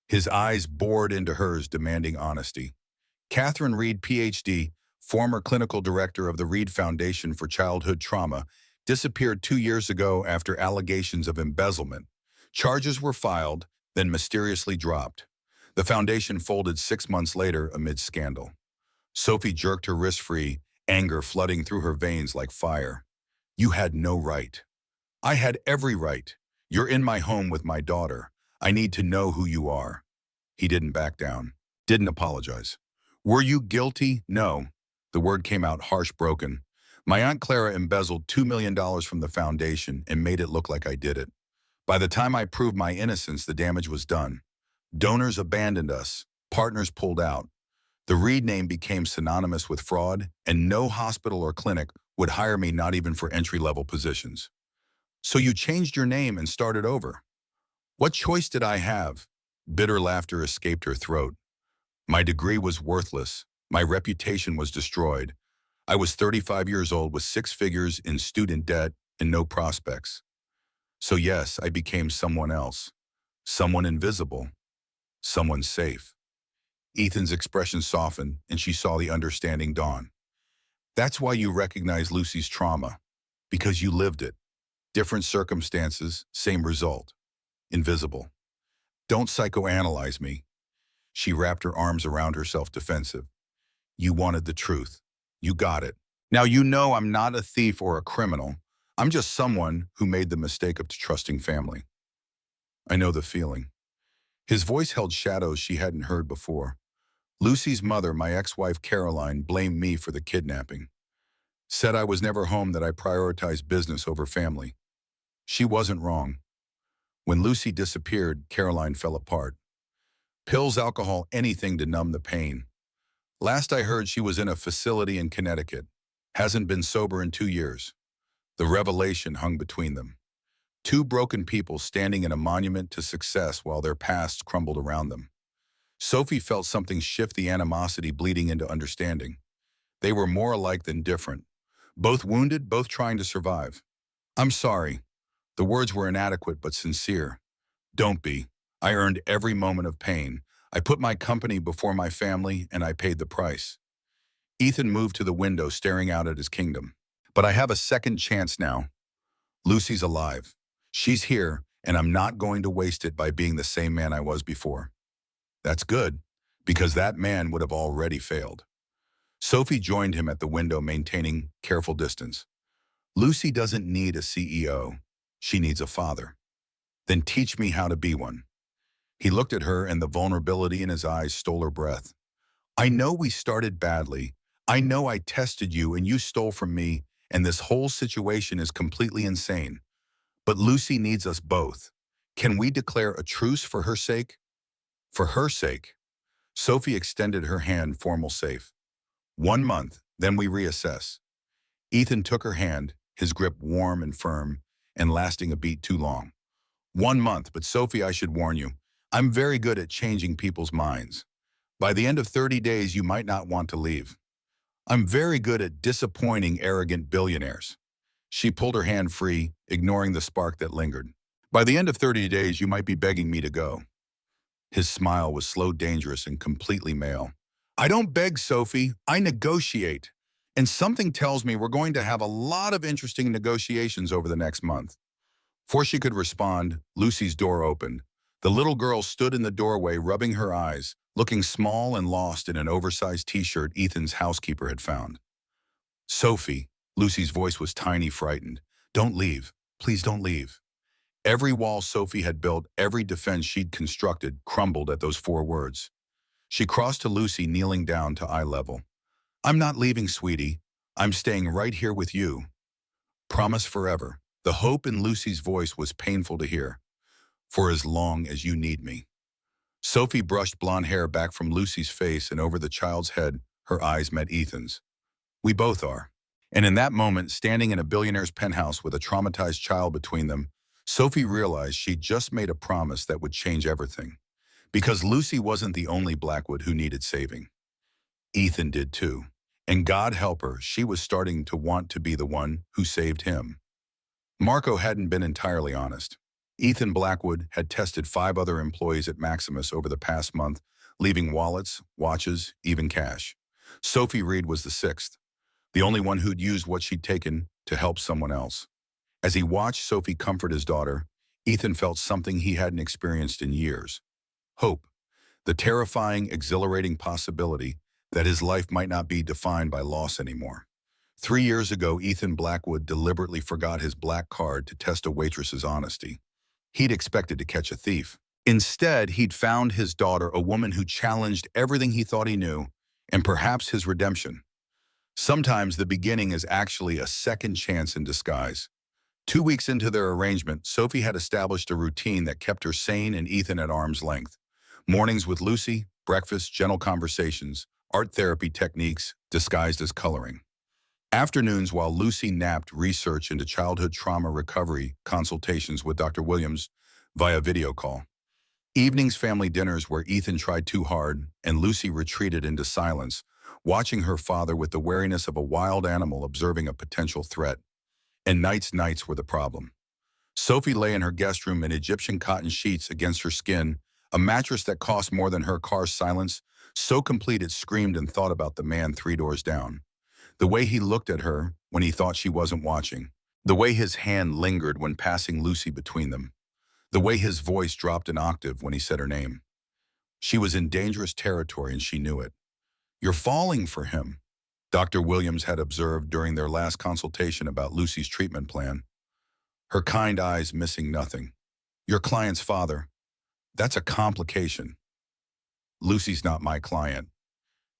His eyes bored into hers, demanding honesty. Catherine Reed, PhD, former clinical director of the Reed Foundation for Childhood Trauma, disappeared 2 years ago after allegations of embezzlement. Charges were filed, then mysteriously dropped. The foundation folded 6 months later amid scandal. Sophie jerked her wrist free, anger flooding through her veins like fire. You had no right. I had every right. You're in my home with my daughter. I need to know who you are. He didn't back down, didn't apologize. Were you guilty? No. The word came out harsh, broken. My Aunt Clara embezzled $2 million from the foundation and made it look like I did it. By the time I proved my innocence, the damage was done. Donors abandoned us. Partners pulled out. The Reed name became synonymous with fraud, and no hospital or clinic would hire me, not even for entry-level positions. So you changed your name and started over. What choice did I have? Bitter laughter escaped her throat. My degree was worthless. My reputation was destroyed. I was 35 years old with 6 figures in student debt and no prospects. So yes, I became someone else. Someone invisible. Someone safe. Ethan's expression softened and she saw the understanding dawn. That's why you recognize Lucy's trauma. Because you lived it. Different circumstances, same result. Invisible. Don't psychoanalyze me. She wrapped her arms around herself, defensive. You wanted the truth. You got it. Now you know I'm not a thief or a criminal. I'm just someone who made the mistake of trusting family. I know the feeling. His voice held shadows she hadn't heard before. Lucy's mother, my ex-wife Caroline, blamed me for the kidnapping. Said I was never home, that I prioritized business over family. She wasn't wrong. When Lucy disappeared, Caroline fell apart. Pills, alcohol, anything to numb the pain. Last I heard, she was in a facility in Connecticut. Hasn't been sober in 2 years. The revelation hung between them. 2 broken people standing in a monument to success while their pasts crumbled around them. Sophie felt something shift, the animosity bleeding into understanding. They were more alike than different. Both wounded, both trying to survive. I'm sorry. The words were inadequate but sincere. Don't be. I earned every moment of pain. I put my company before my family, and I paid the price. Ethan moved to the window, staring out at his kingdom. But I have a second chance now. Lucy's alive. She's here, and I'm not going to waste it by being the same man I was before. That's good. because that man would have already failed. Sophie joined him at the window, maintaining careful distance. Lucy doesn't need a CEO. She needs a father. Then teach me how to be one. He looked at her, and the vulnerability in his eyes stole her breath. I know we started badly. I know I tested you and you stole from me, and this whole situation is completely insane. But Lucy needs us both. Can we declare a truce for her sake? For her sake. Sophie extended her hand, formal safe. 1 month, then we reassess. Ethan took her hand, his grip warm and firm, and lasting a beat too long. 1 month, but Sophie, I should warn you, I'm very good at changing people's minds. By the end of 30 days, you might not want to leave. I'm very good at disappointing arrogant billionaires. She pulled her hand free, ignoring the spark that lingered. By the end of 30 days, you might be begging me to go. His smile was slow, dangerous, and completely male. I don't beg, Sophie. I negotiate. And something tells me we're going to have a lot of interesting negotiations over the next month. Before she could respond, Lucy's door opened. The little girl stood in the doorway, rubbing her eyes, looking small and lost in an oversized t-shirt Ethan's housekeeper had found. Sophie, Lucy's voice was tiny, frightened. Don't leave. Please don't leave. Every wall Sophie had built, every defense she'd constructed, crumbled at those 4 words. She crossed to Lucy, kneeling down to eye level. I'm not leaving, sweetie. I'm staying right here with you. Promise forever. The hope in Lucy's voice was painful to hear. For as long as you need me. Sophie brushed blonde hair back from Lucy's face, and over the child's head, her eyes met Ethan's. We both are. And in that moment, standing in a billionaire's penthouse with a traumatized child between them, Sophie realized she'd just made a promise that would change everything. Because Lucy wasn't the only Blackwood who needed saving. Ethan did too. And God help her, she was starting to want to be the one who saved him. Marco hadn't been entirely honest. Ethan Blackwood had tested 5 other employees at Maximus over the past month, leaving wallets, watches, even cash. Sophie Reed was the 6th, the only one who'd used what she'd taken to help someone else. As he watched Sophie comfort his daughter, Ethan felt something he hadn't experienced in years. Hope, the terrifying, exhilarating possibility that his life might not be defined by loss anymore. 3 years ago, Ethan Blackwood deliberately forgot his black card to test a waitress's honesty. He'd expected to catch a thief. Instead, he'd found his daughter, a woman who challenged everything he thought he knew, and perhaps his redemption. Sometimes the beginning is actually a second chance in disguise. 2 weeks into their arrangement, Sophie had established a routine that kept her sane and Ethan at arm's length. Mornings with Lucy, breakfast, gentle conversations, art therapy techniques disguised as coloring. Afternoons while Lucy napped, research into childhood trauma recovery, consultations with Dr. Williams via video call. Evenings, family dinners where Ethan tried too hard and Lucy retreated into silence, watching her father with the wariness of a wild animal observing a potential threat. And nights were the problem. Sophie lay in her guest room in Egyptian cotton sheets against her skin, a mattress that cost more than her car's silence, so complete it screamed and thought about the man 3 doors down. The way he looked at her when he thought she wasn't watching. The way his hand lingered when passing Lucy between them. The way his voice dropped an octave when he said her name. She was in dangerous territory and she knew it. You're falling for him, Dr. Williams had observed during their last consultation about Lucy's treatment plan. Her kind eyes missing nothing. Your client's father. That's a complication. Lucy's not my client.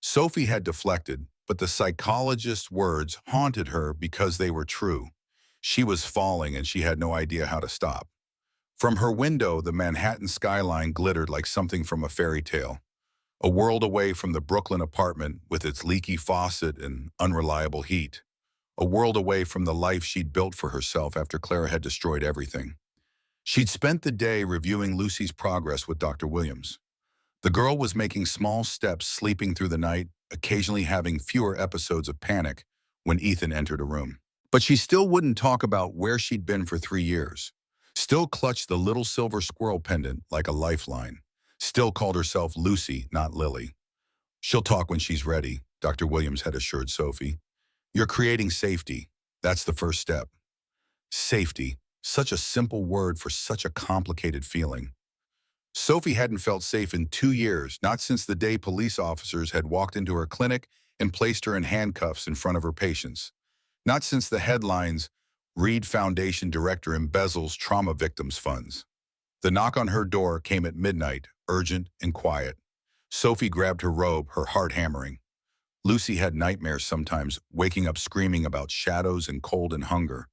Sophie had deflected, but the psychologist's words haunted her because they were true. She was falling and she had no idea how to stop. From her window, the Manhattan skyline glittered like something from a fairy tale. A world away from the Brooklyn apartment with its leaky faucet and unreliable heat. A world away from the life she'd built for herself after Clara had destroyed everything. She'd spent the day reviewing Lucy's progress with Dr. Williams. The girl was making small steps, sleeping through the night, occasionally having fewer episodes of panic when Ethan entered a room. But she still wouldn't talk about where she'd been for 3 years. Still clutched the little silver squirrel pendant like a lifeline. Still called herself Lucy, not Lily. She'll talk when she's ready, Dr. Williams had assured Sophie. You're creating safety. That's the first step. Safety. Such a simple word for such a complicated feeling. Sophie hadn't felt safe in 2 years, not since the day police officers had walked into her clinic and placed her in handcuffs in front of her patients. Not since the headlines, Reed Foundation director embezzles trauma victims' funds. The knock on her door came at midnight, urgent and quiet. Sophie grabbed her robe, her heart hammering. Lucy had nightmares sometimes, waking up screaming about shadows and cold and hunger.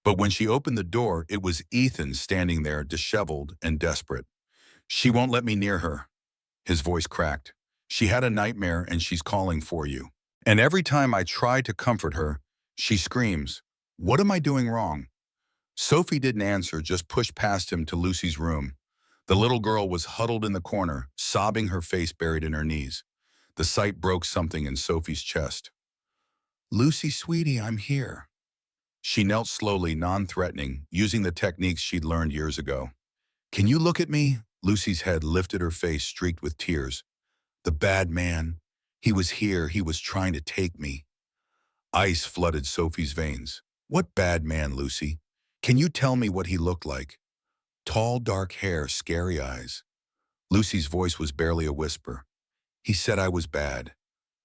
But when she opened the door, it was Ethan standing there, disheveled and desperate. "She won't let me near her." His voice cracked. "She had a nightmare and she's calling for you. And every time I try to comfort her, she screams, 'What am I doing wrong?'" Sophie didn't answer, just pushed past him to Lucy's room. The little girl was huddled in the corner, sobbing, her face buried in her knees. The sight broke something in Sophie's chest. "Lucy, sweetie, I'm here." She knelt slowly, non-threatening, using the techniques she'd learned years ago. "Can you look at me?" Lucy's head lifted, her face streaked with tears. "The bad man. He was here. He was trying to take me." Ice flooded Sophie's veins. "What bad man, Lucy? Can you tell me what he looked like?" "Tall, dark hair, scary eyes." Lucy's voice was barely a whisper. "He said I was bad,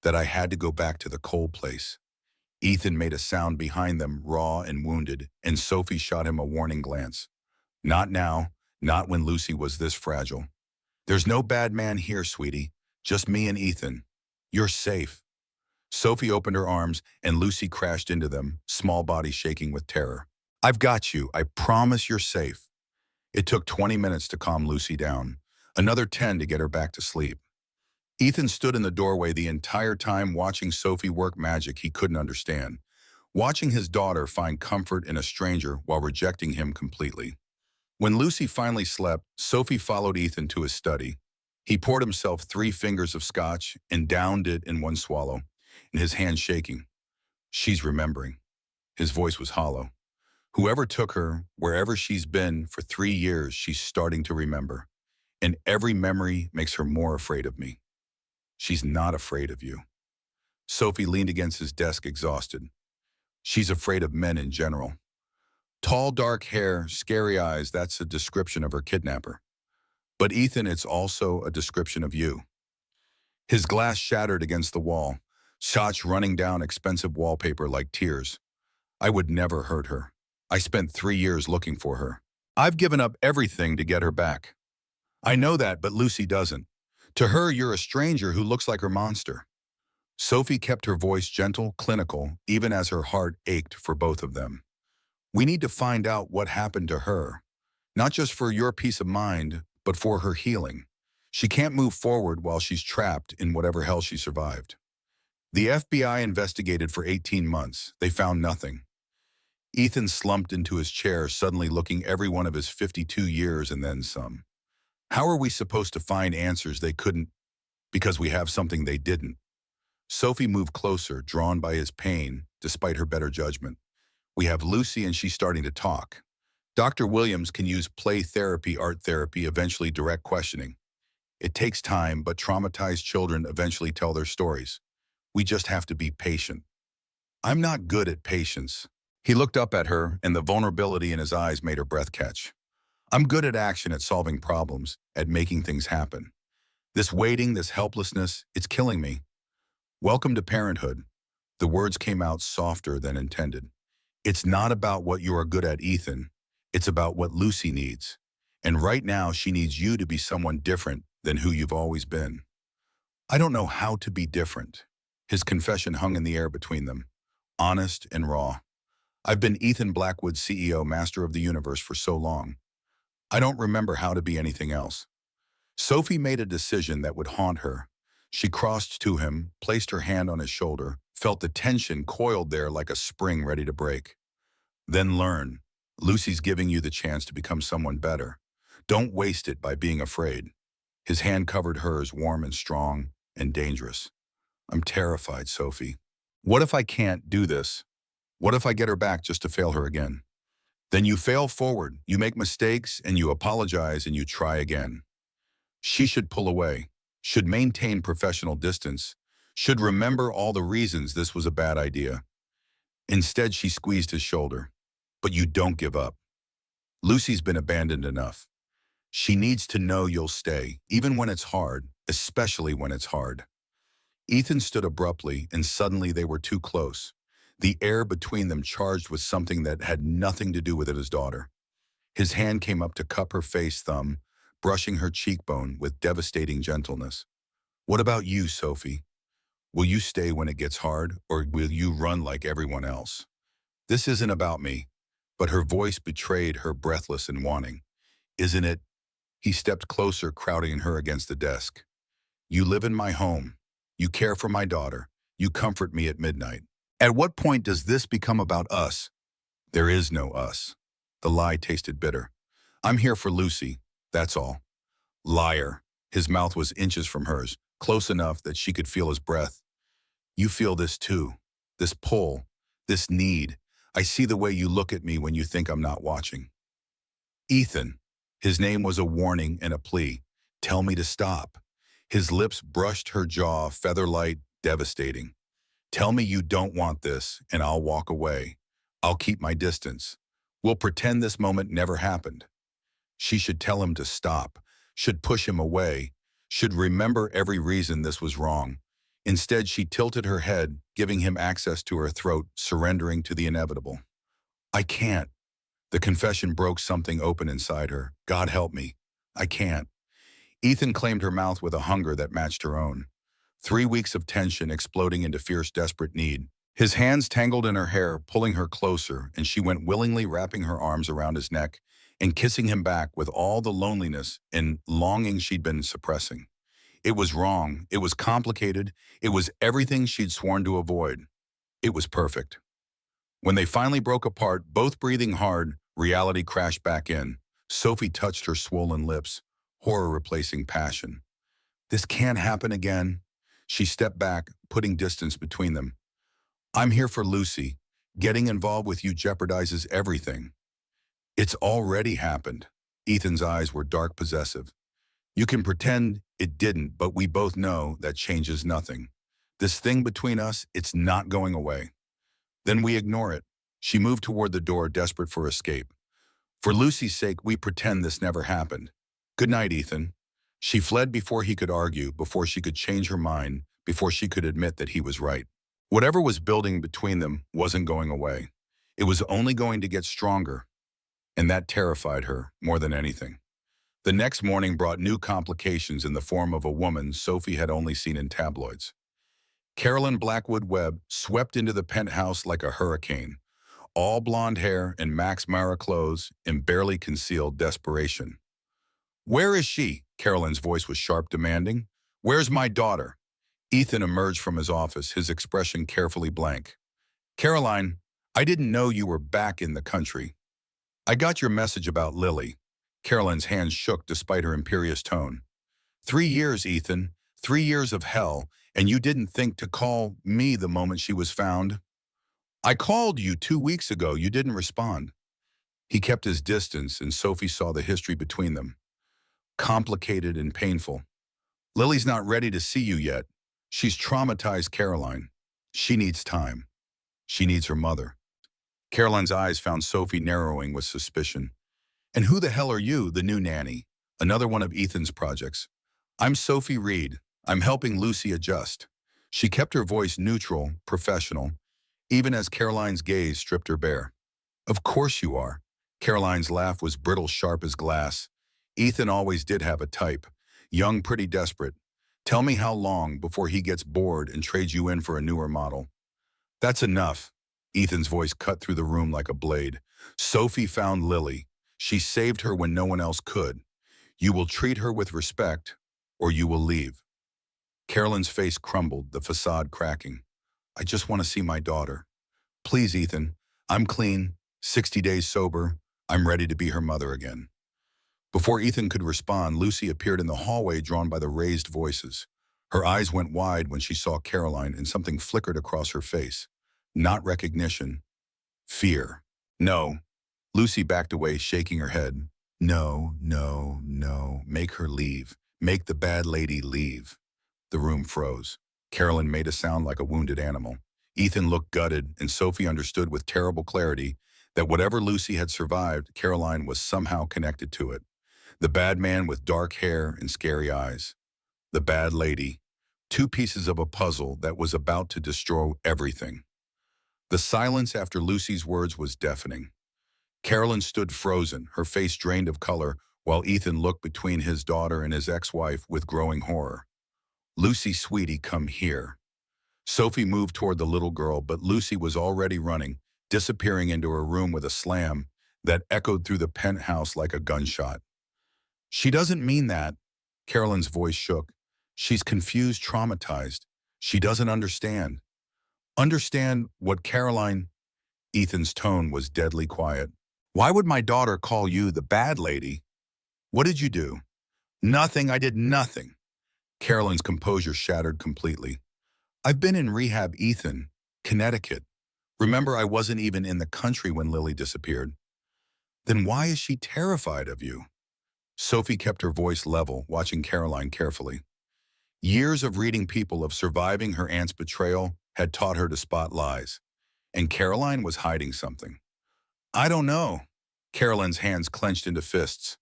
that I had to go back to the cold place." Ethan made a sound behind them, raw and wounded, and Sophie shot him a warning glance. "Not now, not when Lucy was this fragile." "There's no bad man here, sweetie. Just me and Ethan. You're safe." Sophie opened her arms, and Lucy crashed into them, small body shaking with terror. "I've got you. I promise you're safe." It took 20 minutes to calm Lucy down, another 10 to get her back to sleep. Ethan stood in the doorway the entire time, watching Sophie work magic he couldn't understand, watching his daughter find comfort in a stranger while rejecting him completely. When Lucy finally slept, Sophie followed Ethan to his study. He poured himself 3 fingers of scotch and downed it in one swallow, and his hand shaking. "She's remembering." His voice was hollow. "Whoever took her, wherever she's been for 3 years, she's starting to remember. And every memory makes her more afraid of me." "She's not afraid of you." Sophie leaned against his desk, exhausted. "She's afraid of men in general. Tall, dark hair, scary eyes, that's a description of her kidnapper. But Ethan, it's also a description of you." His glass shattered against the wall, shots running down expensive wallpaper like tears. "I would never hurt her. I spent 3 years looking for her. I've given up everything to get her back." "I know that, but Lucy doesn't. To her, you're a stranger who looks like her monster." Sophie kept her voice gentle, clinical, even as her heart ached for both of them. "We need to find out what happened to her. Not just for your peace of mind, but for her healing. She can't move forward while she's trapped in whatever hell she survived." The FBI investigated for 18 months. They found nothing. Ethan slumped into his chair, suddenly looking every one of his 52 years and then some. "How are we supposed to find answers they couldn't because we have something they didn't?" Sophie moved closer, drawn by his pain, despite her better judgment. "We have Lucy and she's starting to talk. Dr. Williams can use play therapy, art therapy, eventually direct questioning. It takes time, but traumatized children eventually tell their stories. We just have to be patient." "I'm not good at patience." He looked up at her, and the vulnerability in his eyes made her breath catch. "I'm good at action, at solving problems, at making things happen. This waiting, this helplessness, it's killing me." "Welcome to parenthood." The words came out softer than intended. "It's not about what you are good at, Ethan. It's about what Lucy needs. And right now, she needs you to be someone different than who you've always been." "I don't know how to be different." His confession hung in the air between them, honest and raw. "I've been Ethan Blackwood, CEO, Master of the Universe, for so long. I don't remember how to be anything else." Sophie made a decision that would haunt her. She crossed to him, placed her hand on his shoulder, felt the tension coiled there like a spring ready to break. "Then learn. Lucy's giving you the chance to become someone better. Don't waste it by being afraid." His hand covered hers, warm and strong and dangerous. "I'm terrified, Sophie. What if I can't do this? What if I get her back just to fail her again?" "Then you fail forward, you make mistakes, and you apologize, and you try again." She should pull away, should maintain professional distance, should remember all the reasons this was a bad idea. Instead, she squeezed his shoulder. "But you don't give up. Lucy's been abandoned enough. She needs to know you'll stay, even when it's hard, especially when it's hard. Ethan stood abruptly, and suddenly they were too close. The air between them charged with something that had nothing to do with it, his daughter. His hand came up to cup her face thumb, brushing her cheekbone with devastating gentleness. What about you, Sophie? Will you stay when it gets hard, or will you run like everyone else? This isn't about me. But her voice betrayed her breathless and wanting. Isn't it? He stepped closer, crowding her against the desk. You live in my home. You care for my daughter. You comfort me at midnight. At what point does this become about us? There is no us. The lie tasted bitter. I'm here for Lucy, that's all. Liar. His mouth was inches from hers, close enough that she could feel his breath. You feel this too. This pull. This need. I see the way you look at me when you think I'm not watching. Ethan. His name was a warning and a plea. Tell me to stop. His lips brushed her jaw, feather-light, devastating. Tell me you don't want this, and I'll walk away. I'll keep my distance. We'll pretend this moment never happened. She should tell him to stop, should push him away, should remember every reason this was wrong. Instead, she tilted her head, giving him access to her throat, surrendering to the inevitable. I can't. The confession broke something open inside her. God help me. I can't. Ethan claimed her mouth with a hunger that matched her own. 3 weeks of tension exploding into fierce, desperate need. His hands tangled in her hair, pulling her closer, and she went willingly, wrapping her arms around his neck and kissing him back with all the loneliness and longing she'd been suppressing. It was wrong. It was complicated. It was everything she'd sworn to avoid. It was perfect. When they finally broke apart, both breathing hard, reality crashed back in. Sophie touched her swollen lips, horror replacing passion. This can't happen again. She stepped back, putting distance between them. I'm here for Lucy. Getting involved with you jeopardizes everything. It's already happened. Ethan's eyes were dark, possessive. You can pretend it didn't, but we both know that changes nothing. This thing between us, it's not going away. Then we ignore it. She moved toward the door, desperate for escape. For Lucy's sake, we pretend this never happened. Good night, Ethan. She fled before he could argue, before she could change her mind, before she could admit that he was right. Whatever was building between them wasn't going away. It was only going to get stronger, and that terrified her more than anything. The next morning brought new complications in the form of a woman Sophie had only seen in tabloids. Carolyn Blackwood Webb swept into the penthouse like a hurricane, all blonde hair and Max Mara clothes in barely concealed desperation. Where is she? Carolyn's voice was sharp, demanding. Where's my daughter? Ethan emerged from his office, his expression carefully blank. Caroline, I didn't know you were back in the country. I got your message about Lily. Carolyn's hands shook despite her imperious tone. 3 years, Ethan. 3 years of hell, and you didn't think to call me the moment she was found? I called you 2 weeks ago. You didn't respond. He kept his distance, and Sophie saw the history between them. Complicated and painful. Lily's not ready to see you yet. She's traumatized Caroline. She needs time. She needs her mother. Caroline's eyes found Sophie narrowing with suspicion. And who the hell are you, the new nanny? Another one of Ethan's projects. I'm Sophie Reed. I'm helping Lucy adjust. She kept her voice neutral, professional, even as Caroline's gaze stripped her bare. Of course you are. Caroline's laugh was brittle, sharp as glass. Ethan always did have a type. Young, pretty desperate. Tell me how long before he gets bored and trades you in for a newer model. That's enough. Ethan's voice cut through the room like a blade. Sophie found Lily. She saved her when no one else could. You will treat her with respect, or you will leave. Carolyn's face crumbled, the facade cracking. I just want to see my daughter. Please, Ethan. I'm clean, 60 days sober. I'm ready to be her mother again. Before Ethan could respond, Lucy appeared in the hallway, drawn by the raised voices. Her eyes went wide when she saw Caroline, and something flickered across her face. Not recognition. Fear. No. Lucy backed away, shaking her head. No, no, no. Make her leave. Make the bad lady leave. The room froze. Carolyn made a sound like a wounded animal. Ethan looked gutted, and Sophie understood with terrible clarity that whatever Lucy had survived, Caroline was somehow connected to it. The bad man with dark hair and scary eyes. The bad lady. Two pieces of a puzzle that was about to destroy everything. The silence after Lucy's words was deafening. Carolyn stood frozen, her face drained of color, while Ethan looked between his daughter and his ex-wife with growing horror. "Lucy, sweetie, come here." Sophie moved toward the little girl, but Lucy was already running, disappearing into her room with a slam that echoed through the penthouse like a gunshot. "She doesn't mean that." Carolyn's voice shook. "She's confused, traumatized. She doesn't understand." "Understand what, Caroline?" Ethan's tone was deadly quiet. "Why would my daughter call you the bad lady? What did you do?" "Nothing, I did nothing." Carolyn's composure shattered completely. "I've been in rehab, Ethan. Connecticut. Remember, I wasn't even in the country when Lily disappeared." "Then why is she terrified of you?" Sophie kept her voice level, watching Caroline carefully. Years of reading people of surviving her aunt's betrayal had taught her to spot lies. And Caroline was hiding something. "I don't know." Carolyn's hands clenched into fists.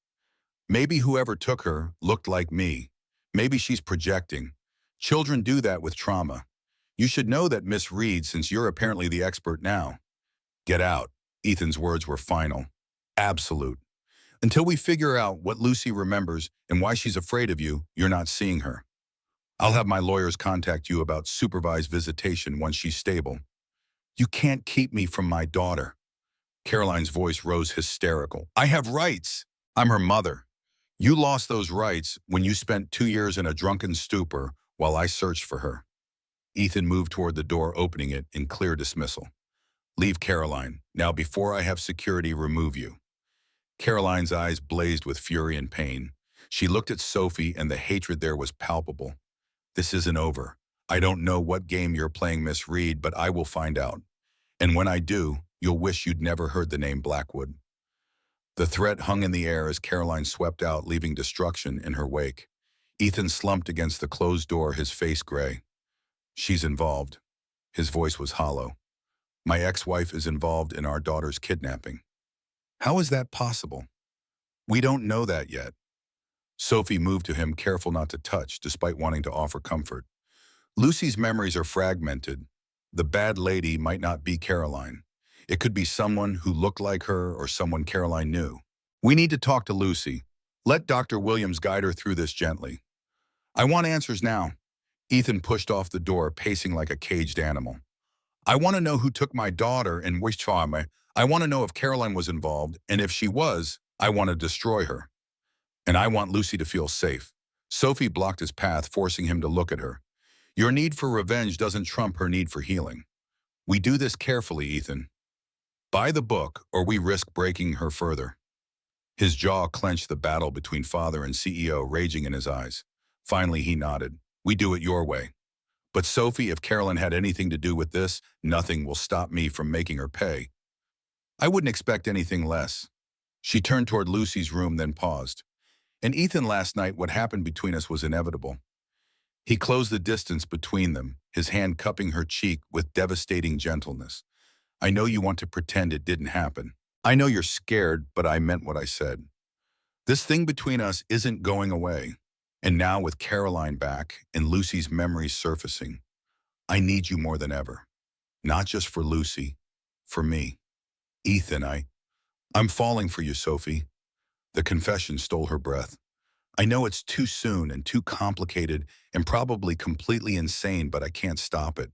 "Maybe whoever took her looked like me. Maybe she's projecting. Children do that with trauma. You should know that, Miss Reed, since you're apparently the expert now." "Get out." Ethan's words were final. Absolute. "Until we figure out what Lucy remembers and why she's afraid of you, you're not seeing her. I'll have my lawyers contact you about supervised visitation once she's stable." "You can't keep me from my daughter." Caroline's voice rose hysterical. "I have rights. I'm her mother. You lost those rights when you spent 2 years in a drunken stupor while I searched for her." Ethan moved toward the door, opening it in clear dismissal. "Leave, Caroline, now before I have security remove you." Caroline's eyes blazed with fury and pain. She looked at Sophie, and the hatred there was palpable. "This isn't over. I don't know what game you're playing, Miss Reed, but I will find out. And when I do, you'll wish you'd never heard the name Blackwood." The threat hung in the air as Caroline swept out, leaving destruction in her wake. Ethan slumped against the closed door, his face gray. "She's involved." His voice was hollow. "My ex-wife is involved in our daughter's kidnapping." "How is that possible?" "We don't know that yet." Sophie moved to him, careful not to touch, despite wanting to offer comfort. "Lucy's memories are fragmented. The bad lady might not be Caroline. It could be someone who looked like her or someone Caroline knew. We need to talk to Lucy. Let Dr. Williams guide her through this gently." "I want answers now." Ethan pushed off the door, pacing like a caged animal. "I want to know who took my daughter and which farm. I want to know if Caroline was involved, and if she was, I want to destroy her. And I want Lucy to feel safe." Sophie blocked his path, forcing him to look at her. "Your need for revenge doesn't trump her need for healing. We do this carefully, Ethan. Buy the book, or we risk breaking her further." His jaw clenched, the battle between father and CEO raging in his eyes. Finally, he nodded. "We do it your way. But Sophie, if Caroline had anything to do with this, nothing will stop me from making her pay." "I wouldn't expect anything less." She turned toward Lucy's room, then paused. "And Ethan, last night, what happened between us was inevitable." He closed the distance between them, his hand cupping her cheek with devastating gentleness. "I know you want to pretend it didn't happen. I know you're scared, but I meant what I said. This thing between us isn't going away. And now, with Caroline back and Lucy's memories surfacing, I need you more than ever. Not just for Lucy, for me. Ethan, I'm falling for you, Sophie." The confession stole her breath. "I know it's too soon and too complicated and probably completely insane, but I can't stop it.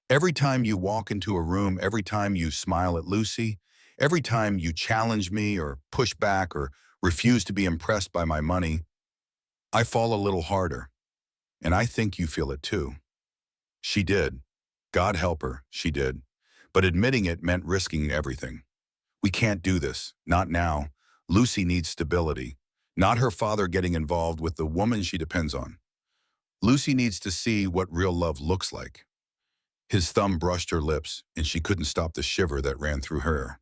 Every time you walk into a room, every time you smile at Lucy, every time you challenge me or push back or refuse to be impressed by my money, I fall a little harder. And I think you feel it too." She did. God help her, she did. But admitting it meant risking everything. "We can't do this. Not now. Lucy needs stability. Not her father getting involved with the woman she depends on. Lucy needs to see what real love looks like." His thumb brushed her lips, and she couldn't stop the shiver that ran through her.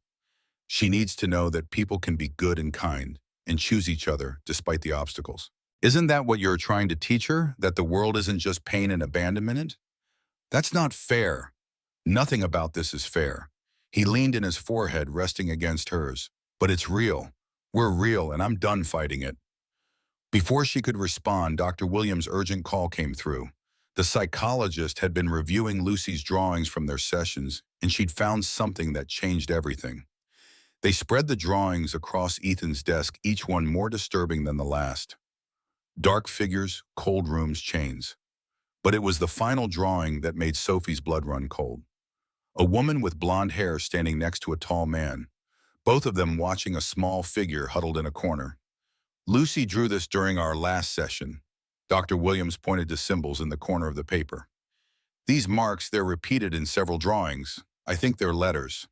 "She needs to know that people can be good and kind and choose each other despite the obstacles." "Isn't that what you're trying to teach her? That the world isn't just pain and abandonment?" "That's not fair." "Nothing about this is fair." He leaned in, his forehead resting against hers. "But it's real. We're real, and I'm done fighting it. Before she could respond, Dr. Williams' urgent call came through. The psychologist had been reviewing Lucy's drawings from their sessions, and she'd found something that changed everything. They spread the drawings across Ethan's desk, each one more disturbing than the last. Dark figures, cold rooms, chains. But it was the final drawing that made Sophie's blood run cold. A woman with blonde hair standing next to a tall man, both of them watching a small figure huddled in a corner. Lucy drew this during our last session. Dr. Williams pointed to symbols in the corner of the paper. These marks, they're repeated in several drawings. I think they're letters.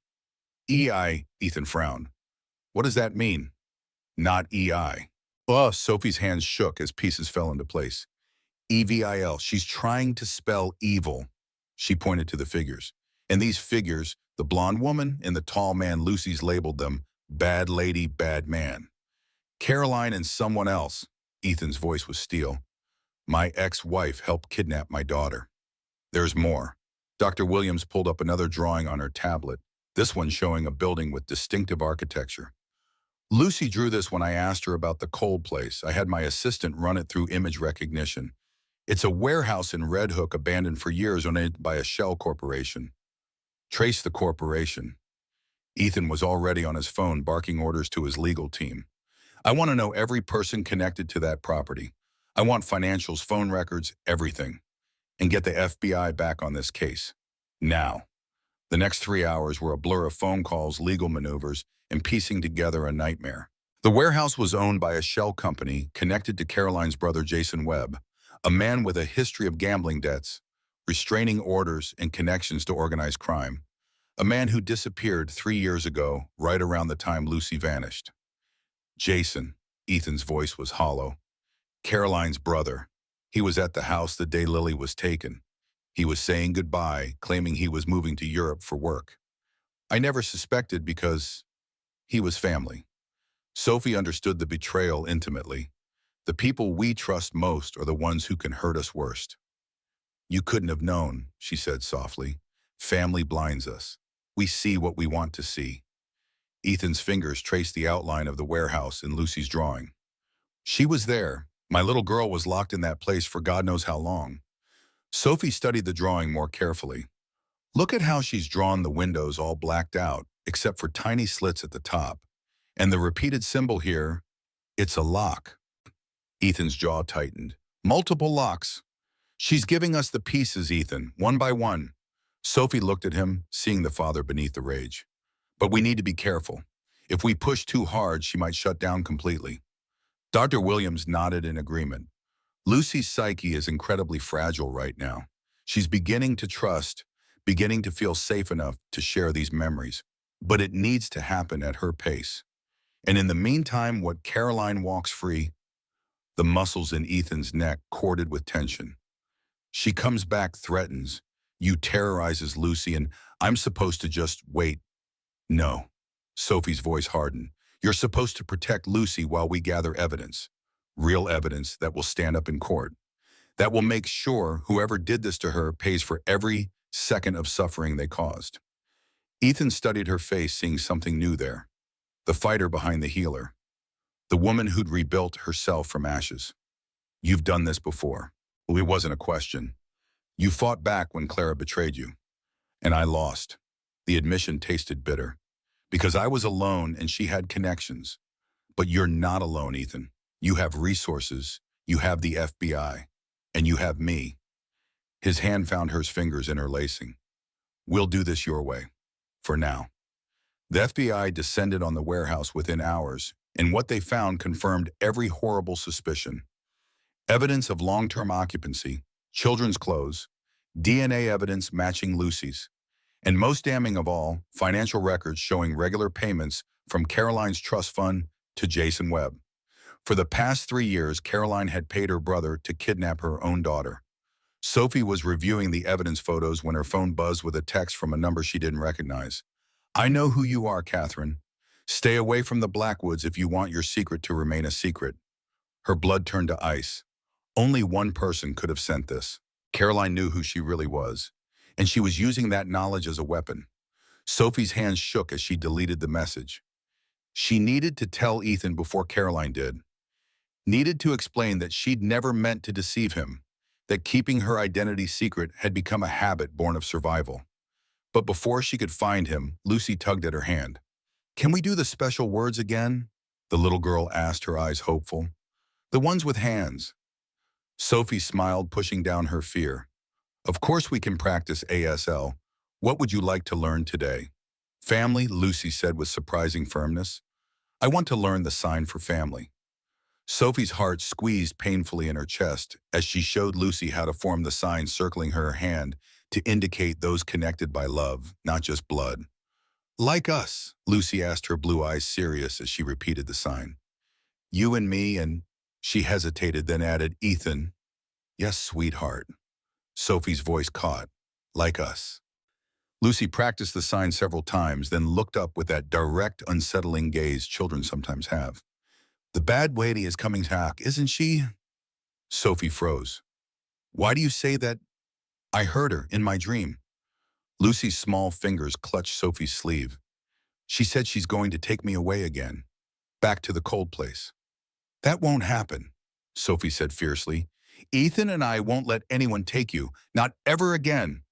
EI, Ethan frowned. What does that mean? Not EI. Sophie's hands shook as pieces fell into place. EVIL, she's trying to spell evil. She pointed to the figures. And these figures, the blonde woman and the tall man, Lucy's labeled them bad lady, bad man. Caroline and someone else. Ethan's voice was steel. My ex-wife helped kidnap my daughter. There's more. Dr. Williams pulled up another drawing on her tablet, this one showing a building with distinctive architecture. Lucy drew this when I asked her about the cold place. I had my assistant run it through image recognition. It's a warehouse in Red Hook abandoned for years, owned by a shell corporation. Trace the corporation. Ethan was already on his phone barking orders to his legal team. I want to know every person connected to that property. I want financials, phone records, everything. And get the FBI back on this case. Now. The next 3 hours were a blur of phone calls, legal maneuvers, and piecing together a nightmare. The warehouse was owned by a shell company connected to Caroline's brother Jason Webb, a man with a history of gambling debts, restraining orders, and connections to organized crime. A man who disappeared 3 years ago, right around the time Lucy vanished. Jason, Ethan's voice was hollow. Caroline's brother. He was at the house the day Lily was taken. He was saying goodbye, claiming he was moving to Europe for work. I never suspected because he was family. Sophie understood the betrayal intimately. The people we trust most are the ones who can hurt us worst. You couldn't have known, she said softly. Family blinds us. We see what we want to see. Ethan's fingers traced the outline of the warehouse in Lucy's drawing. She was there. My little girl was locked in that place for God knows how long. Sophie studied the drawing more carefully. Look at how she's drawn the windows all blacked out, except for tiny slits at the top. And the repeated symbol here, it's a lock. Ethan's jaw tightened. Multiple locks. She's giving us the pieces, Ethan, one by one. Sophie looked at him, seeing the father beneath the rage. But we need to be careful. If we push too hard, she might shut down completely. Dr. Williams nodded in agreement. Lucy's psyche is incredibly fragile right now. She's beginning to trust, beginning to feel safe enough to share these memories. But it needs to happen at her pace. And in the meantime, what Caroline walks free, the muscles in Ethan's neck corded with tension. She comes back, threatens. You terrorizes Lucy, and I'm supposed to just wait. No. Sophie's voice hardened. You're supposed to protect Lucy while we gather evidence. Real evidence that will stand up in court. That will make sure whoever did this to her pays for every second of suffering they caused. Ethan studied her face, seeing something new there. The fighter behind the healer. The woman who'd rebuilt herself from ashes. You've done this before. Well, it wasn't a question. You fought back when Clara betrayed you. And I lost. The admission tasted bitter. Because I was alone and she had connections. But you're not alone, Ethan. You have resources. You have the FBI. And you have me. His hand found her fingers interlacing. We'll do this your way. For now. The FBI descended on the warehouse within hours, and what they found confirmed every horrible suspicion. Evidence of long-term occupancy, children's clothes, DNA evidence matching Lucy's, and most damning of all, financial records showing regular payments from Caroline's trust fund to Jason Webb. For the past 3 years, Caroline had paid her brother to kidnap her own daughter. Sophie was reviewing the evidence photos when her phone buzzed with a text from a number she didn't recognize. I know who you are, Catherine. Stay away from the Blackwoods if you want your secret to remain a secret. Her blood turned to ice. Only one person could have sent this. Caroline knew who she really was, and she was using that knowledge as a weapon. Sophie's hands shook as she deleted the message. She needed to tell Ethan before Caroline did. needed to explain that she'd never meant to deceive him, that keeping her identity secret had become a habit born of survival. But before she could find him, Lucy tugged at her hand. "Can we do the special words again?" the little girl asked, her eyes hopeful. "The ones with hands." Sophie smiled, pushing down her fear. "Of course we can practice ASL. What would you like to learn today?" "Family," Lucy said with surprising firmness. "I want to learn the sign for family." Sophie's heart squeezed painfully in her chest as she showed Lucy how to form the sign circling her hand to indicate those connected by love, not just blood. "Like us?" Lucy asked, her blue eyes serious as she repeated the sign. "You and me and—" She hesitated, then added, "Ethan." "Yes, sweetheart." Sophie's voice caught. "Like us." Lucy practiced the sign several times, then looked up with that direct, unsettling gaze children sometimes have. "The bad lady is coming back, isn't she?" Sophie froze. "Why do you say that?" "I heard her in my dream." Lucy's small fingers clutched Sophie's sleeve. "She said she's going to take me away again, back to the cold place." "That won't happen," Sophie said fiercely. "Ethan and I won't let anyone take you, not ever again."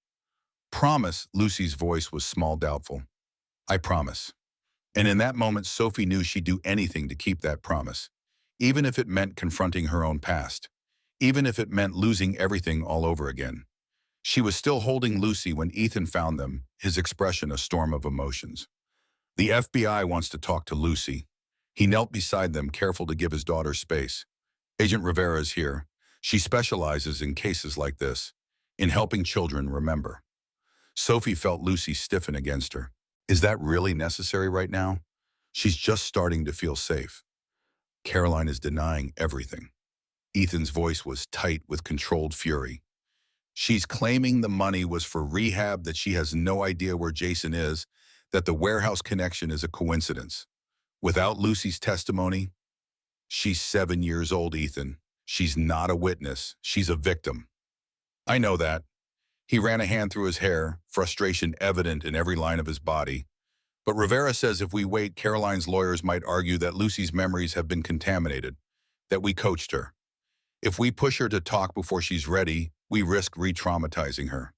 "Promise," Lucy's voice was small, doubtful. "I promise." And in that moment, Sophie knew she'd do anything to keep that promise, even if it meant confronting her own past, even if it meant losing everything all over again. She was still holding Lucy when Ethan found them, his expression a storm of emotions. "The FBI wants to talk to Lucy." He knelt beside them, careful to give his daughter space. "Agent Rivera is here. She specializes in cases like this, in helping children remember." Sophie felt Lucy stiffen against her. Is that really necessary right now? She's just starting to feel safe. Caroline is denying everything. Ethan's voice was tight with controlled fury. She's claiming the money was for rehab, that she has no idea where Jason is, that the warehouse connection is a coincidence. Without Lucy's testimony, she's 7 years old, Ethan. She's not a witness. She's a victim. "I know that." He ran a hand through his hair, frustration evident in every line of his body. "But Rivera says if we wait, Caroline's lawyers might argue that Lucy's memories have been contaminated, that we coached her. If we push her to talk before she's ready, we risk re-traumatizing her.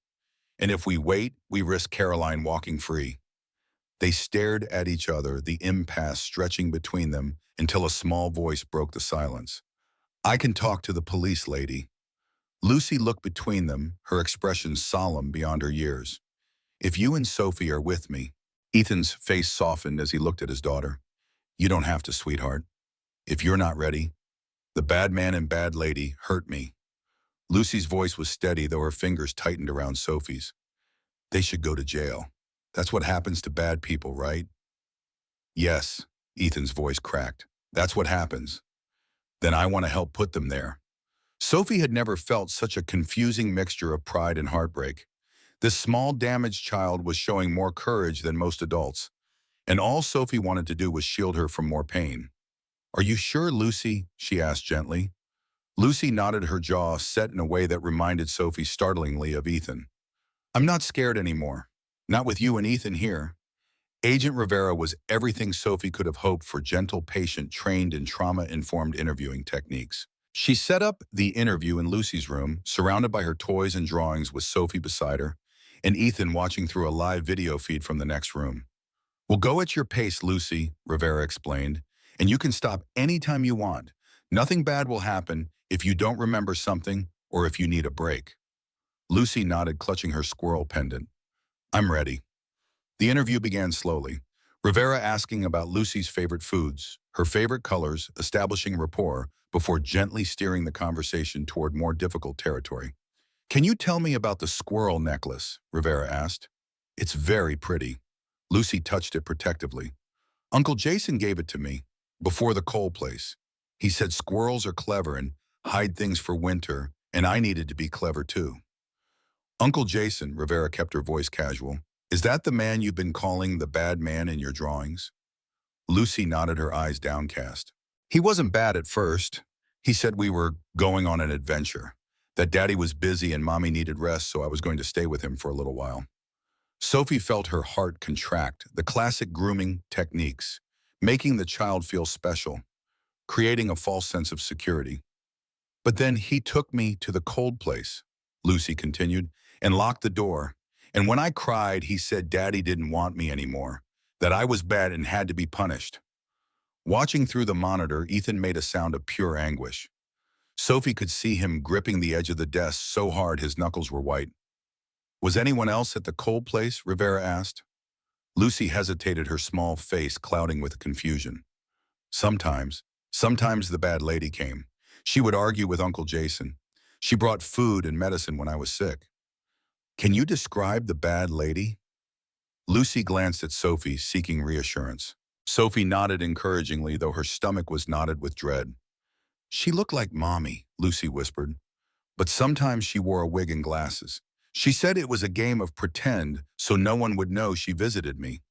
And if we wait, we risk Caroline walking free." They stared at each other, the impasse stretching between them until a small voice broke the silence. "I can talk to the police, lady." Lucy looked between them, her expression solemn beyond her years. "If you and Sophie are with me." Ethan's face softened as he looked at his daughter. "You don't have to, sweetheart. If you're not ready." "The bad man and bad lady hurt me." Lucy's voice was steady, though her fingers tightened around Sophie's. "They should go to jail. That's what happens to bad people, right?" "Yes," Ethan's voice cracked. "That's what happens. Then I want to help put them there." Sophie had never felt such a confusing mixture of pride and heartbreak. This small, damaged child was showing more courage than most adults, and all Sophie wanted to do was shield her from more pain. "Are you sure, Lucy?" she asked gently. Lucy nodded, her jaw set in a way that reminded Sophie startlingly of Ethan. "I'm not scared anymore. Not with you and Ethan here." Agent Rivera was everything Sophie could have hoped for: gentle, patient, trained in trauma-informed interviewing techniques. She set up the interview in Lucy's room, surrounded by her toys and drawings, with Sophie beside her, and Ethan watching through a live video feed from the next room. "We'll go at your pace, Lucy," Rivera explained, "and you can stop anytime you want. Nothing bad will happen if you don't remember something or if you need a break." Lucy nodded, clutching her squirrel pendant. "I'm ready." The interview began slowly, Rivera asking about Lucy's favorite foods, her favorite colors, establishing rapport, before gently steering the conversation toward more difficult territory. "Can you tell me about the squirrel necklace?" Rivera asked. "It's very pretty." Lucy touched it protectively. "Uncle Jason gave it to me, before the coal place. He said squirrels are clever and hide things for winter, and I needed to be clever too." "Uncle Jason," Rivera kept her voice casual, "is that the man you've been calling the bad man in your drawings?" Lucy nodded, her eyes downcast. "He wasn't bad at first. He said we were going on an adventure, that Daddy was busy and Mommy needed rest, so I was going to stay with him for a little while." Sophie felt her heart contract, the classic grooming techniques, making the child feel special. creating a false sense of security. But then he took me to the cold place, Lucy continued, and locked the door. And when I cried, he said Daddy didn't want me anymore, that I was bad and had to be punished. Watching through the monitor, Ethan made a sound of pure anguish. Sophie could see him gripping the edge of the desk so hard his knuckles were white. Was anyone else at the cold place? Rivera asked. Lucy hesitated, her small face clouding with confusion. Sometimes the bad lady came. She would argue with Uncle Jason. She brought food and medicine when I was sick. Can you describe the bad lady? Lucy glanced at Sophie, seeking reassurance. Sophie nodded encouragingly, though her stomach was knotted with dread. She looked like Mommy, Lucy whispered, but sometimes she wore a wig and glasses. She said it was a game of pretend so no one would know she visited me.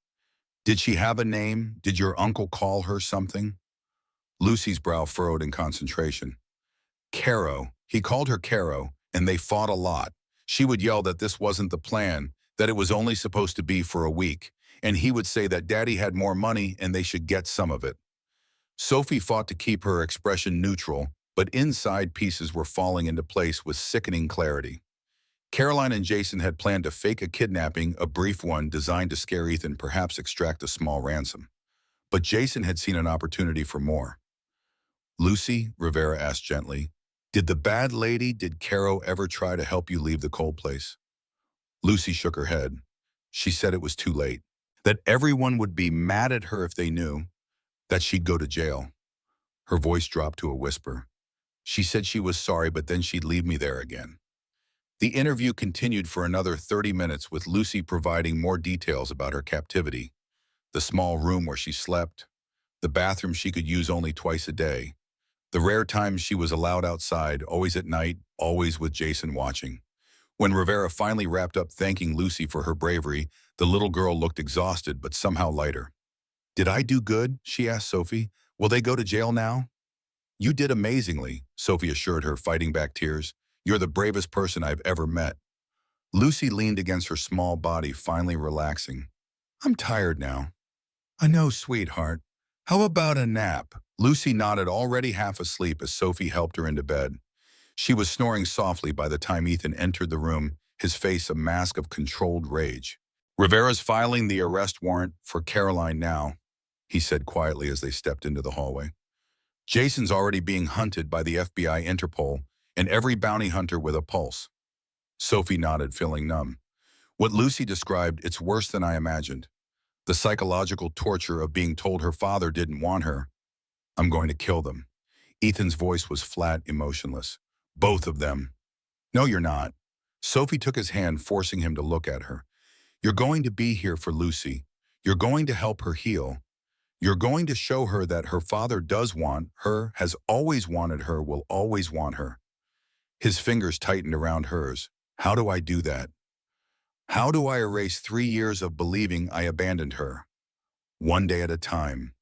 Did she have a name? Did your uncle call her something? Lucy's brow furrowed in concentration. Caro. He called her Caro, and they fought a lot. She would yell that this wasn't the plan, that it was only supposed to be for a week, and he would say that Daddy had more money and they should get some of it. Sophie fought to keep her expression neutral, but inside pieces were falling into place with sickening clarity. Caroline and Jason had planned to fake a kidnapping, a brief one designed to scare Ethan, perhaps extract a small ransom. But Jason had seen an opportunity for more. Lucy, Rivera asked gently, did Caro ever try to help you leave the cold place? Lucy shook her head. She said it was too late, that everyone would be mad at her if they knew, that she'd go to jail. Her voice dropped to a whisper. She said she was sorry, but then she'd leave me there again. The interview continued for another 30 minutes, with Lucy providing more details about her captivity, the small room where she slept, the bathroom she could use only twice a day, the rare times she was allowed outside, always at night, always with Jason watching. When Rivera finally wrapped up thanking Lucy for her bravery, the little girl looked exhausted but somehow lighter. Did I do good? She asked Sophie. Will they go to jail now? You did amazingly, Sophie assured her, fighting back tears. You're the bravest person I've ever met. Lucy leaned against her small body, finally relaxing. I'm tired now. I know, sweetheart. How about a nap? Lucy nodded, already half asleep, as Sophie helped her into bed. She was snoring softly by the time Ethan entered the room, his face a mask of controlled rage. Rivera's filing the arrest warrant for Caroline now, he said quietly as they stepped into the hallway. Jason's already being hunted by the FBI, Interpol, and every bounty hunter with a pulse. Sophie nodded, feeling numb. What Lucy described, it's worse than I imagined. The psychological torture of being told her father didn't want her. I'm going to kill them. Ethan's voice was flat, emotionless. Both of them. No, you're not. Sophie took his hand, forcing him to look at her. You're going to be here for Lucy. You're going to help her heal. You're going to show her that her father does want her, has always wanted her, will always want her. His fingers tightened around hers. How do I do that? How do I erase 3 years of believing I abandoned her? One day at a time.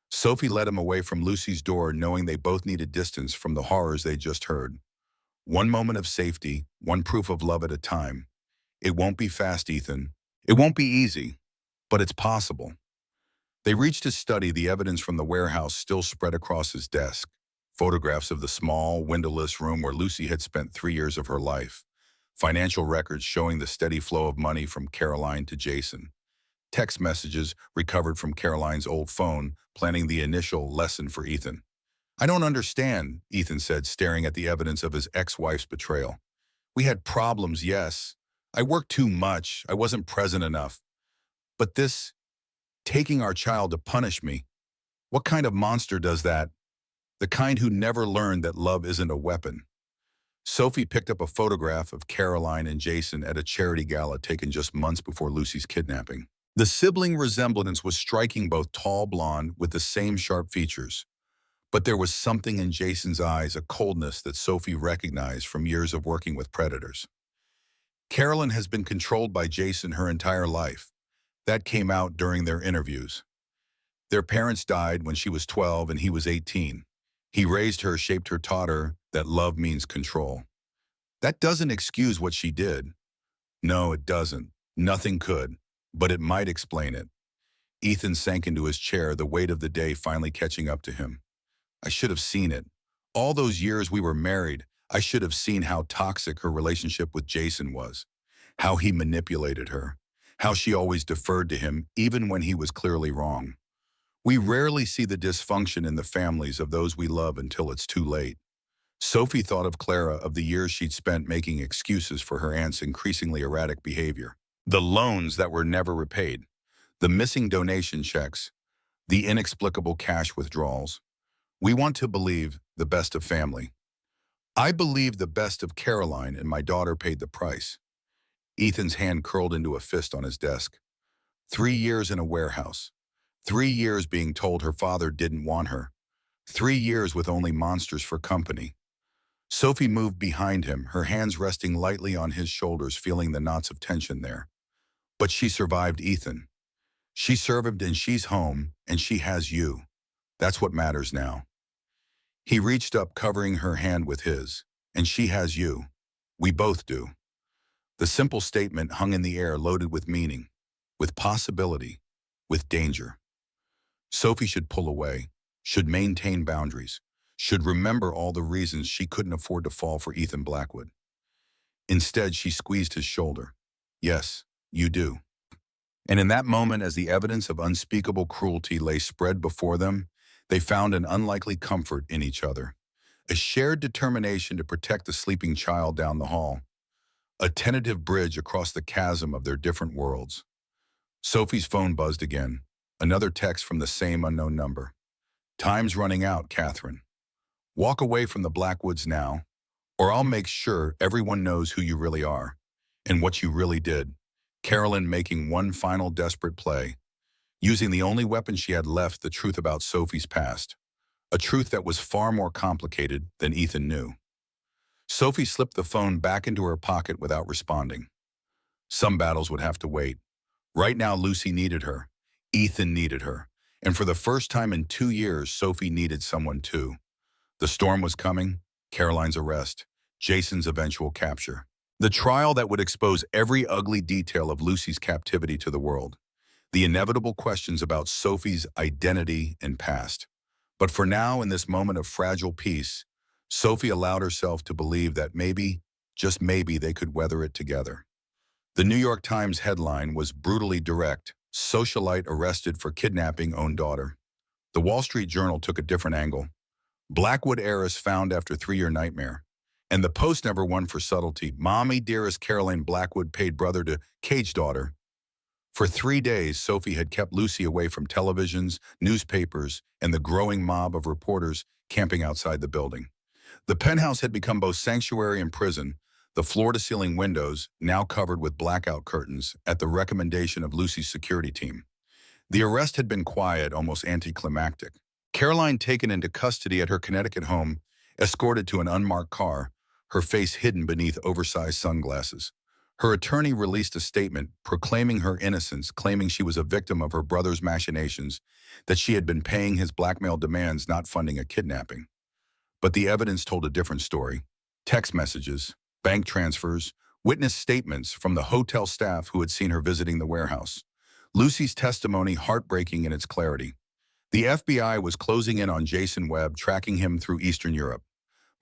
Sophie led him away from Lucy's door, knowing they both needed distance from the horrors they just heard. One moment of safety, one proof of love at a time. It won't be fast, Ethan. It won't be easy, but it's possible. They reached his study, the evidence from the warehouse still spread across his desk. Photographs of the small, windowless room where Lucy had spent 3 years of her life. Financial records showing the steady flow of money from Caroline to Jason. Text messages recovered from Caroline's old phone, planning the initial lesson for Ethan. I don't understand, Ethan said, staring at the evidence of his ex-wife's betrayal. We had problems, yes. I worked too much. I wasn't present enough. But this, taking our child to punish me, what kind of monster does that? The kind who never learned that love isn't a weapon. Sophie picked up a photograph of Caroline and Jason at a charity gala taken just months before Lucy's kidnapping. The sibling resemblance was striking, both tall, blonde, with the same sharp features. But there was something in Jason's eyes, a coldness that Sophie recognized from years of working with predators. Carolyn has been controlled by Jason her entire life. That came out during their interviews. Their parents died when she was 12 and he was 18. He raised her, shaped her, taught her that love means control. That doesn't excuse what she did. No, it doesn't. Nothing could. But it might explain it. Ethan sank into his chair, the weight of the day finally catching up to him. I should have seen it. All those years we were married, I should have seen how toxic her relationship with Jason was, how he manipulated her, how she always deferred to him even when he was clearly wrong. We rarely see the dysfunction in the families of those we love until it's too late. Sophie thought of Clara, of the years she'd spent making excuses for her aunt's increasingly erratic behavior. The loans that were never repaid, the missing donation checks, the inexplicable cash withdrawals. We want to believe the best of family. I believe the best of Caroline, and my daughter paid the price. Ethan's hand curled into a fist on his desk. 3 years in a warehouse. 3 years being told her father didn't want her. 3 years with only monsters for company. Sophie moved behind him, her hands resting lightly on his shoulders, feeling the knots of tension there. But she survived Ethan. She survived, and she's home, and she has you. That's what matters now. He reached up, covering her hand with his. And she has you. We both do. The simple statement hung in the air, loaded with meaning, with possibility, with danger. Sophie should pull away, should maintain boundaries, should remember all the reasons she couldn't afford to fall for Ethan Blackwood. Instead, she squeezed his shoulder. Yes, you do. And in that moment, as the evidence of unspeakable cruelty lay spread before them, they found an unlikely comfort in each other, a shared determination to protect the sleeping child down the hall, a tentative bridge across the chasm of their different worlds. Sophie's phone buzzed again, another text from the same unknown number. Time's running out, Catherine. Walk away from the Blackwoods now, or I'll make sure everyone knows who you really are and what you really did. Carolyn making one final desperate play, using the only weapon she had left, the truth about Sophie's past, a truth that was far more complicated than Ethan knew. Sophie slipped the phone back into her pocket without responding. Some battles would have to wait. Right now, Lucy needed her. Ethan needed her. And for the first time in 2 years, Sophie needed someone too. The storm was coming, Caroline's arrest, Jason's eventual capture. The trial that would expose every ugly detail of Lucy's captivity to the world. The inevitable questions about Sophie's identity and past. But for now, in this moment of fragile peace, Sophie allowed herself to believe that maybe, just maybe, they could weather it together. The New York Times headline was brutally direct: socialite arrested for kidnapping own daughter. The Wall Street Journal took a different angle. Blackwood heiress found after 3-year nightmare. And the Post never won for subtlety. Mommy dearest Caroline Blackwood paid brother to cage daughter. For 3 days, Sophie had kept Lucy away from televisions, newspapers, and the growing mob of reporters camping outside the building. The penthouse had become both sanctuary and prison, the floor-to-ceiling windows now covered with blackout curtains at the recommendation of Lucy's security team. The arrest had been quiet, almost anticlimactic. Caroline taken into custody at her Connecticut home, escorted to an unmarked car, her face hidden beneath oversized sunglasses. Her attorney released a statement proclaiming her innocence, claiming she was a victim of her brother's machinations, that she had been paying his blackmail demands, not funding a kidnapping. But the evidence told a different story. Text messages, bank transfers, witness statements from the hotel staff who had seen her visiting the warehouse. Lucy's testimony heartbreaking in its clarity. The FBI was closing in on Jason Webb, tracking him through Eastern Europe.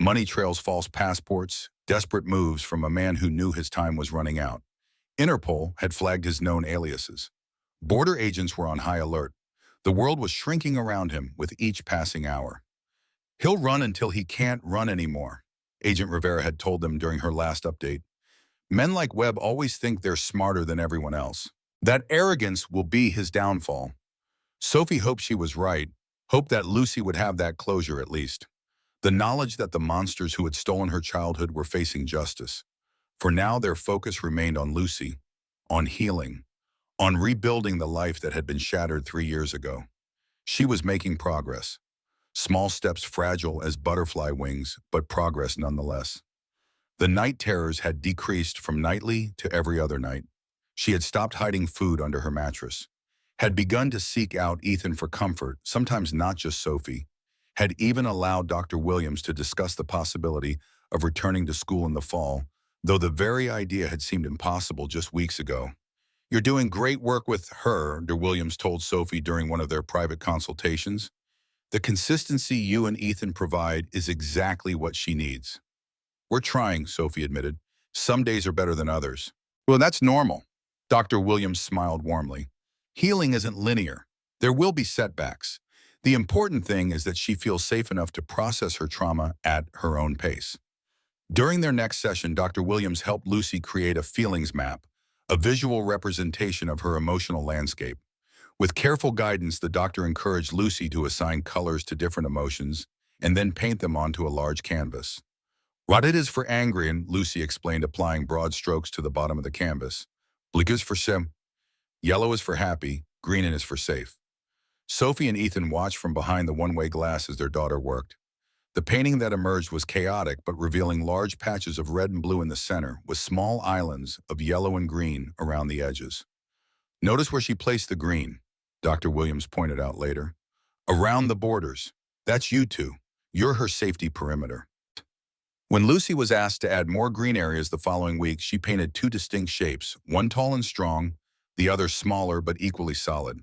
Money trails, false passports, desperate moves from a man who knew his time was running out. Interpol had flagged his known aliases. Border agents were on high alert. The world was shrinking around him with each passing hour. He'll run until he can't run anymore, Agent Rivera had told them during her last update. Men like Webb always think they're smarter than everyone else. That arrogance will be his downfall. Sophie hoped she was right, hoped that Lucy would have that closure at least. The knowledge that the monsters who had stolen her childhood were facing justice. For now, their focus remained on Lucy, on healing, on rebuilding the life that had been shattered 3 years ago. She was making progress. Small steps, fragile as butterfly wings, but progress nonetheless. The night terrors had decreased from nightly to every other night. She had stopped hiding food under her mattress, had begun to seek out Ethan for comfort, sometimes not just Sophie, had even allowed Dr. Williams to discuss the possibility of returning to school in the fall, though the very idea had seemed impossible just weeks ago. "You're doing great work with her," Dr. Williams told Sophie during one of their private consultations. The consistency you and Ethan provide is exactly what she needs. We're trying, Sophie admitted. Some days are better than others. Well, that's normal. Dr. Williams smiled warmly. Healing isn't linear. There will be setbacks. The important thing is that she feels safe enough to process her trauma at her own pace. During their next session, Dr. Williams helped Lucy create a feelings map, a visual representation of her emotional landscape. With careful guidance, the doctor encouraged Lucy to assign colors to different emotions and then paint them onto a large canvas. Red is for angry, and Lucy explained, applying broad strokes to the bottom of the canvas. Blue is for sim, yellow is for happy, green is for safe. Sophie and Ethan watched from behind the one-way glass as their daughter worked. The painting that emerged was chaotic, but revealing large patches of red and blue in the center, with small islands of yellow and green around the edges. Notice where she placed the green, Dr. Williams pointed out later. Around the borders. That's you two. You're her safety perimeter. When Lucy was asked to add more green areas the following week, she painted two distinct shapes, one tall and strong, the other smaller but equally solid.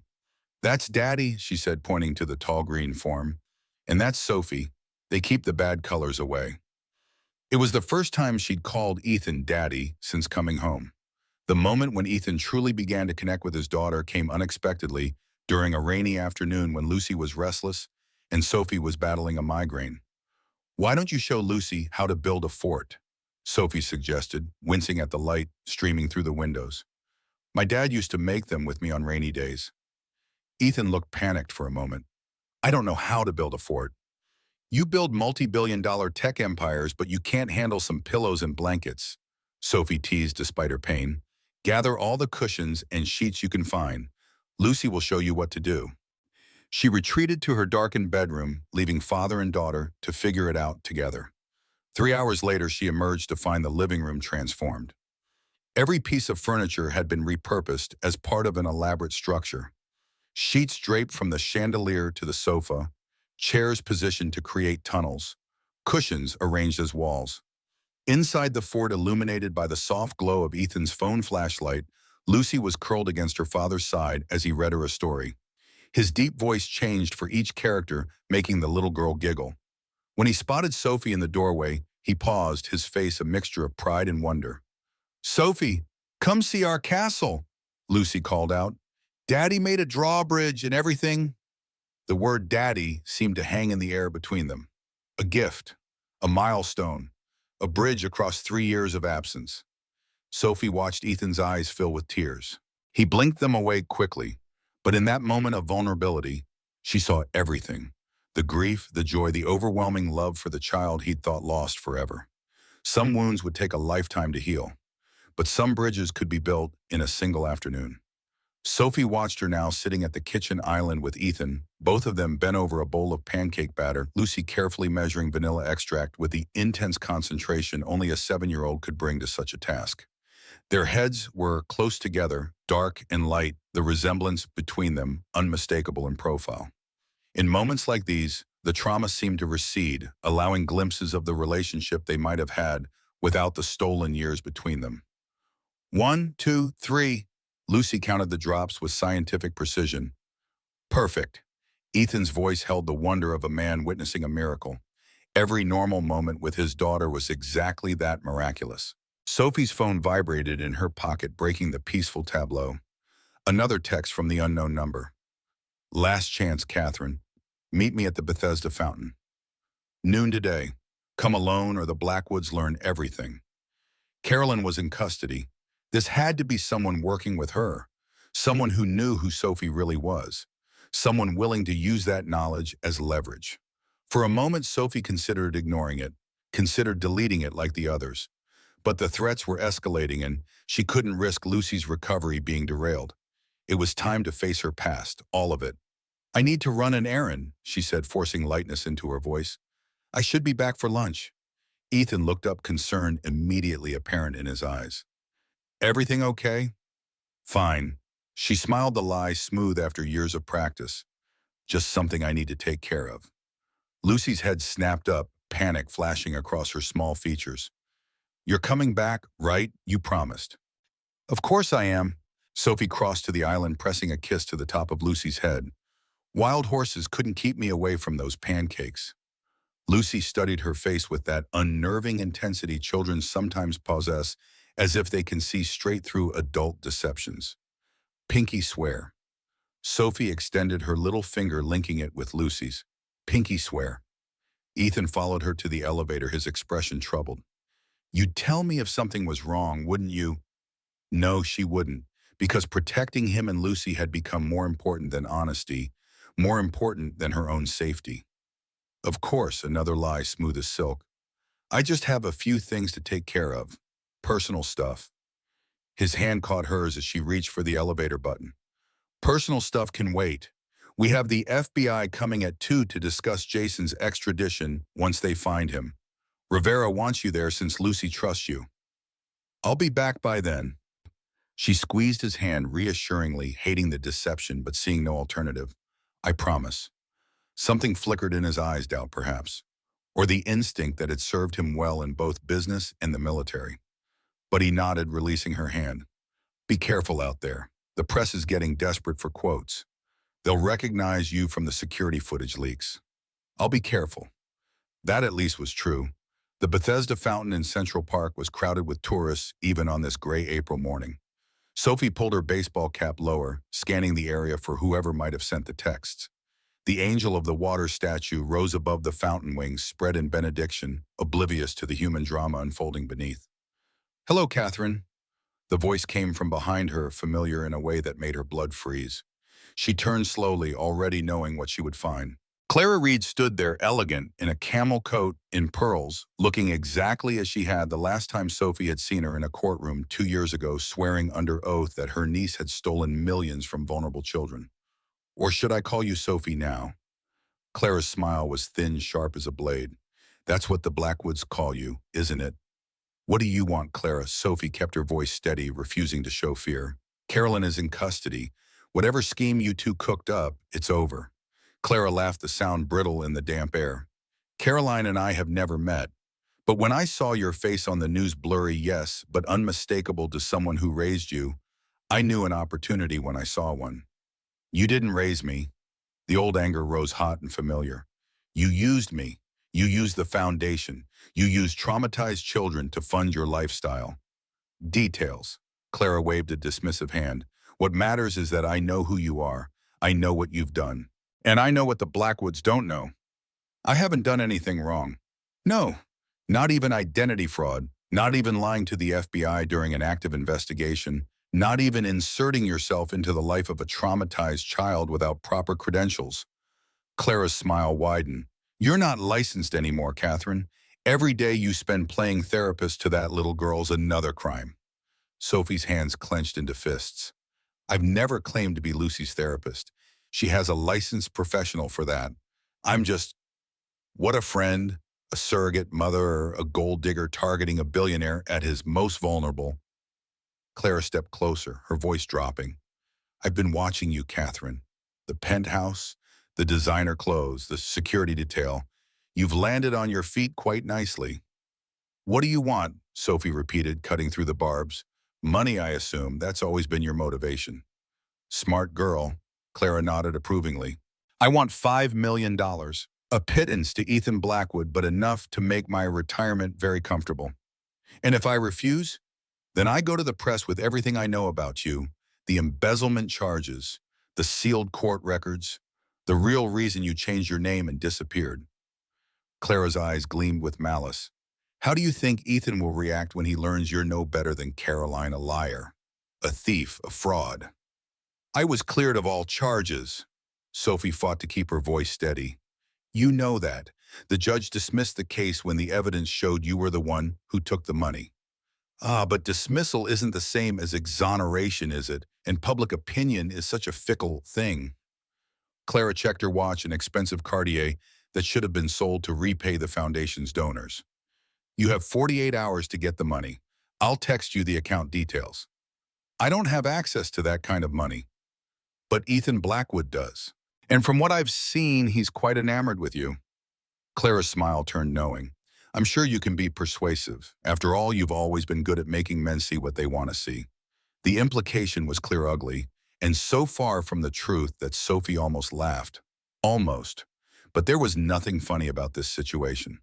That's Daddy, she said, pointing to the tall green form. And that's Sophie. They keep the bad colors away. It was the first time she'd called Ethan Daddy since coming home. The moment when Ethan truly began to connect with his daughter came unexpectedly during a rainy afternoon when Lucy was restless and Sophie was battling a migraine. Why don't you show Lucy how to build a fort? Sophie suggested, wincing at the light streaming through the windows. My dad used to make them with me on rainy days. Ethan looked panicked for a moment. I don't know how to build a fort. You build multi-billion-dollar tech empires, but you can't handle some pillows and blankets, Sophie teased despite her pain. Gather all the cushions and sheets you can find. Lucy will show you what to do. She retreated to her darkened bedroom, leaving father and daughter to figure it out together. 3 hours later, she emerged to find the living room transformed. Every piece of furniture had been repurposed as part of an elaborate structure. Sheets draped from the chandelier to the sofa, chairs positioned to create tunnels, cushions arranged as walls. Inside the fort, illuminated by the soft glow of Ethan's phone flashlight, Lucy was curled against her father's side as he read her a story. His deep voice changed for each character, making the little girl giggle. When he spotted Sophie in the doorway, he paused, his face a mixture of pride and wonder. Sophie, come see our castle, Lucy called out. Daddy made a drawbridge and everything. The word daddy seemed to hang in the air between them. A gift, a milestone, a bridge across 3 years of absence. Sophie watched Ethan's eyes fill with tears. He blinked them away quickly, but in that moment of vulnerability, she saw everything. The grief, the joy, the overwhelming love for the child he'd thought lost forever. Some wounds would take a lifetime to heal, but some bridges could be built in a single afternoon. Sophie watched her now sitting at the kitchen island with Ethan, both of them bent over a bowl of pancake batter, Lucy carefully measuring vanilla extract with the intense concentration only a 7-year-old could bring to such a task. Their heads were close together, dark and light, the resemblance between them unmistakable in profile. In moments like these, the trauma seemed to recede, allowing glimpses of the relationship they might have had without the stolen years between them. 1, 2, 3. Lucy counted the drops with scientific precision. Perfect. Ethan's voice held the wonder of a man witnessing a miracle. Every normal moment with his daughter was exactly that miraculous. Sophie's phone vibrated in her pocket, breaking the peaceful tableau. Another text from the unknown number. Last chance, Catherine. Meet me at the Bethesda fountain. Noon today. Come alone or the Blackwoods learn everything. Carolyn was in custody. This had to be someone working with her, someone who knew who Sophie really was, someone willing to use that knowledge as leverage. For a moment, Sophie considered ignoring it, considered deleting it like the others. But the threats were escalating and she couldn't risk Lucy's recovery being derailed. It was time to face her past, all of it. I need to run an errand, she said, forcing lightness into her voice. I should be back for lunch. Ethan looked up, concern immediately apparent in his eyes. Everything okay? Fine. She smiled, the lie smooth after years of practice. Just something I need to take care of. Lucy's head snapped up, panic flashing across her small features. You're coming back, right? You promised. Of course I am. Sophie crossed to the island, pressing a kiss to the top of Lucy's head. Wild horses couldn't keep me away from those pancakes. Lucy studied her face with that unnerving intensity children sometimes possess, as if they can see straight through adult deceptions. Pinky swear. Sophie extended her little finger, linking it with Lucy's. Pinky swear. Ethan followed her to the elevator, his expression troubled. You'd tell me if something was wrong, wouldn't you? No, she wouldn't, because protecting him and Lucy had become more important than honesty, more important than her own safety. Of course, another lie smooth as silk. I just have a few things to take care of. Personal stuff. His hand caught hers as she reached for the elevator button. Personal stuff can wait. We have the FBI coming at 2 to discuss Jason's extradition once they find him. Rivera wants you there since Lucy trusts you. I'll be back by then. She squeezed his hand reassuringly, hating the deception but seeing no alternative. I promise. Something flickered in his eyes, doubt perhaps, or the instinct that had served him well in both business and the military. But he nodded, releasing her hand. Be careful out there. The press is getting desperate for quotes. They'll recognize you from the security footage leaks. I'll be careful. That at least was true. The Bethesda fountain in Central Park was crowded with tourists even on this gray April morning. Sophie pulled her baseball cap lower, scanning the area for whoever might have sent the texts. The angel of the water statue rose above the fountain, wings spread in benediction, oblivious to the human drama unfolding beneath. Hello, Catherine. The voice came from behind her, familiar in a way that made her blood freeze. She turned slowly, already knowing what she would find. Clara Reed stood there, elegant, in a camel coat in pearls, looking exactly as she had the last time Sophie had seen her in a courtroom 2 years ago, swearing under oath that her niece had stolen millions from vulnerable children. Or should I call you Sophie now? Clara's smile was thin, sharp as a blade. That's what the Blackwoods call you, isn't it? What do you want, Clara? Sophie kept her voice steady, refusing to show fear. Carolyn is in custody. Whatever scheme you two cooked up, it's over. Clara laughed, the sound brittle in the damp air. Caroline and I have never met. But when I saw your face on the news, blurry, yes, but unmistakable to someone who raised you, I knew an opportunity when I saw one. You didn't raise me. The old anger rose hot and familiar. You used me. You used the foundation. You used traumatized children to fund your lifestyle. Details. Clara waved a dismissive hand. What matters is that I know who you are. I know what you've done. And I know what the Blackwoods don't know. I haven't done anything wrong. No, not even identity fraud, not even lying to the FBI during an active investigation, not even inserting yourself into the life of a traumatized child without proper credentials. Clara's smile widened. You're not licensed anymore, Catherine. Every day you spend playing therapist to that little girl's another crime. Sophie's hands clenched into fists. I've never claimed to be Lucy's therapist. She has a licensed professional for that. I'm just, what a friend, a surrogate mother, or a gold digger targeting a billionaire at his most vulnerable. Clara stepped closer, her voice dropping. I've been watching you, Catherine. The penthouse, the designer clothes, the security detail. You've landed on your feet quite nicely. What do you want? Sophie repeated, cutting through the barbs. Money, I assume. That's always been your motivation. Smart girl. Clara nodded approvingly. I want $5 million. A pittance to Ethan Blackwood, but enough to make my retirement very comfortable. And if I refuse, then I go to the press with everything I know about you, the embezzlement charges, the sealed court records, the real reason you changed your name and disappeared. Clara's eyes gleamed with malice. How do you think Ethan will react when he learns you're no better than Caroline, a liar, a thief, a fraud? I was cleared of all charges. Sophie fought to keep her voice steady. You know that. The judge dismissed the case when the evidence showed you were the one who took the money. But dismissal isn't the same as exoneration, is it? And public opinion is such a fickle thing. Clara checked her watch, an expensive Cartier that should have been sold to repay the foundation's donors. You have 48 hours to get the money. I'll text you the account details. I don't have access to that kind of money. But Ethan Blackwood does. And from what I've seen, he's quite enamored with you. Clara's smile turned knowing. I'm sure you can be persuasive. After all, you've always been good at making men see what they want to see. The implication was clear ugly, and so far from the truth that Sophie almost laughed. Almost. But there was nothing funny about this situation.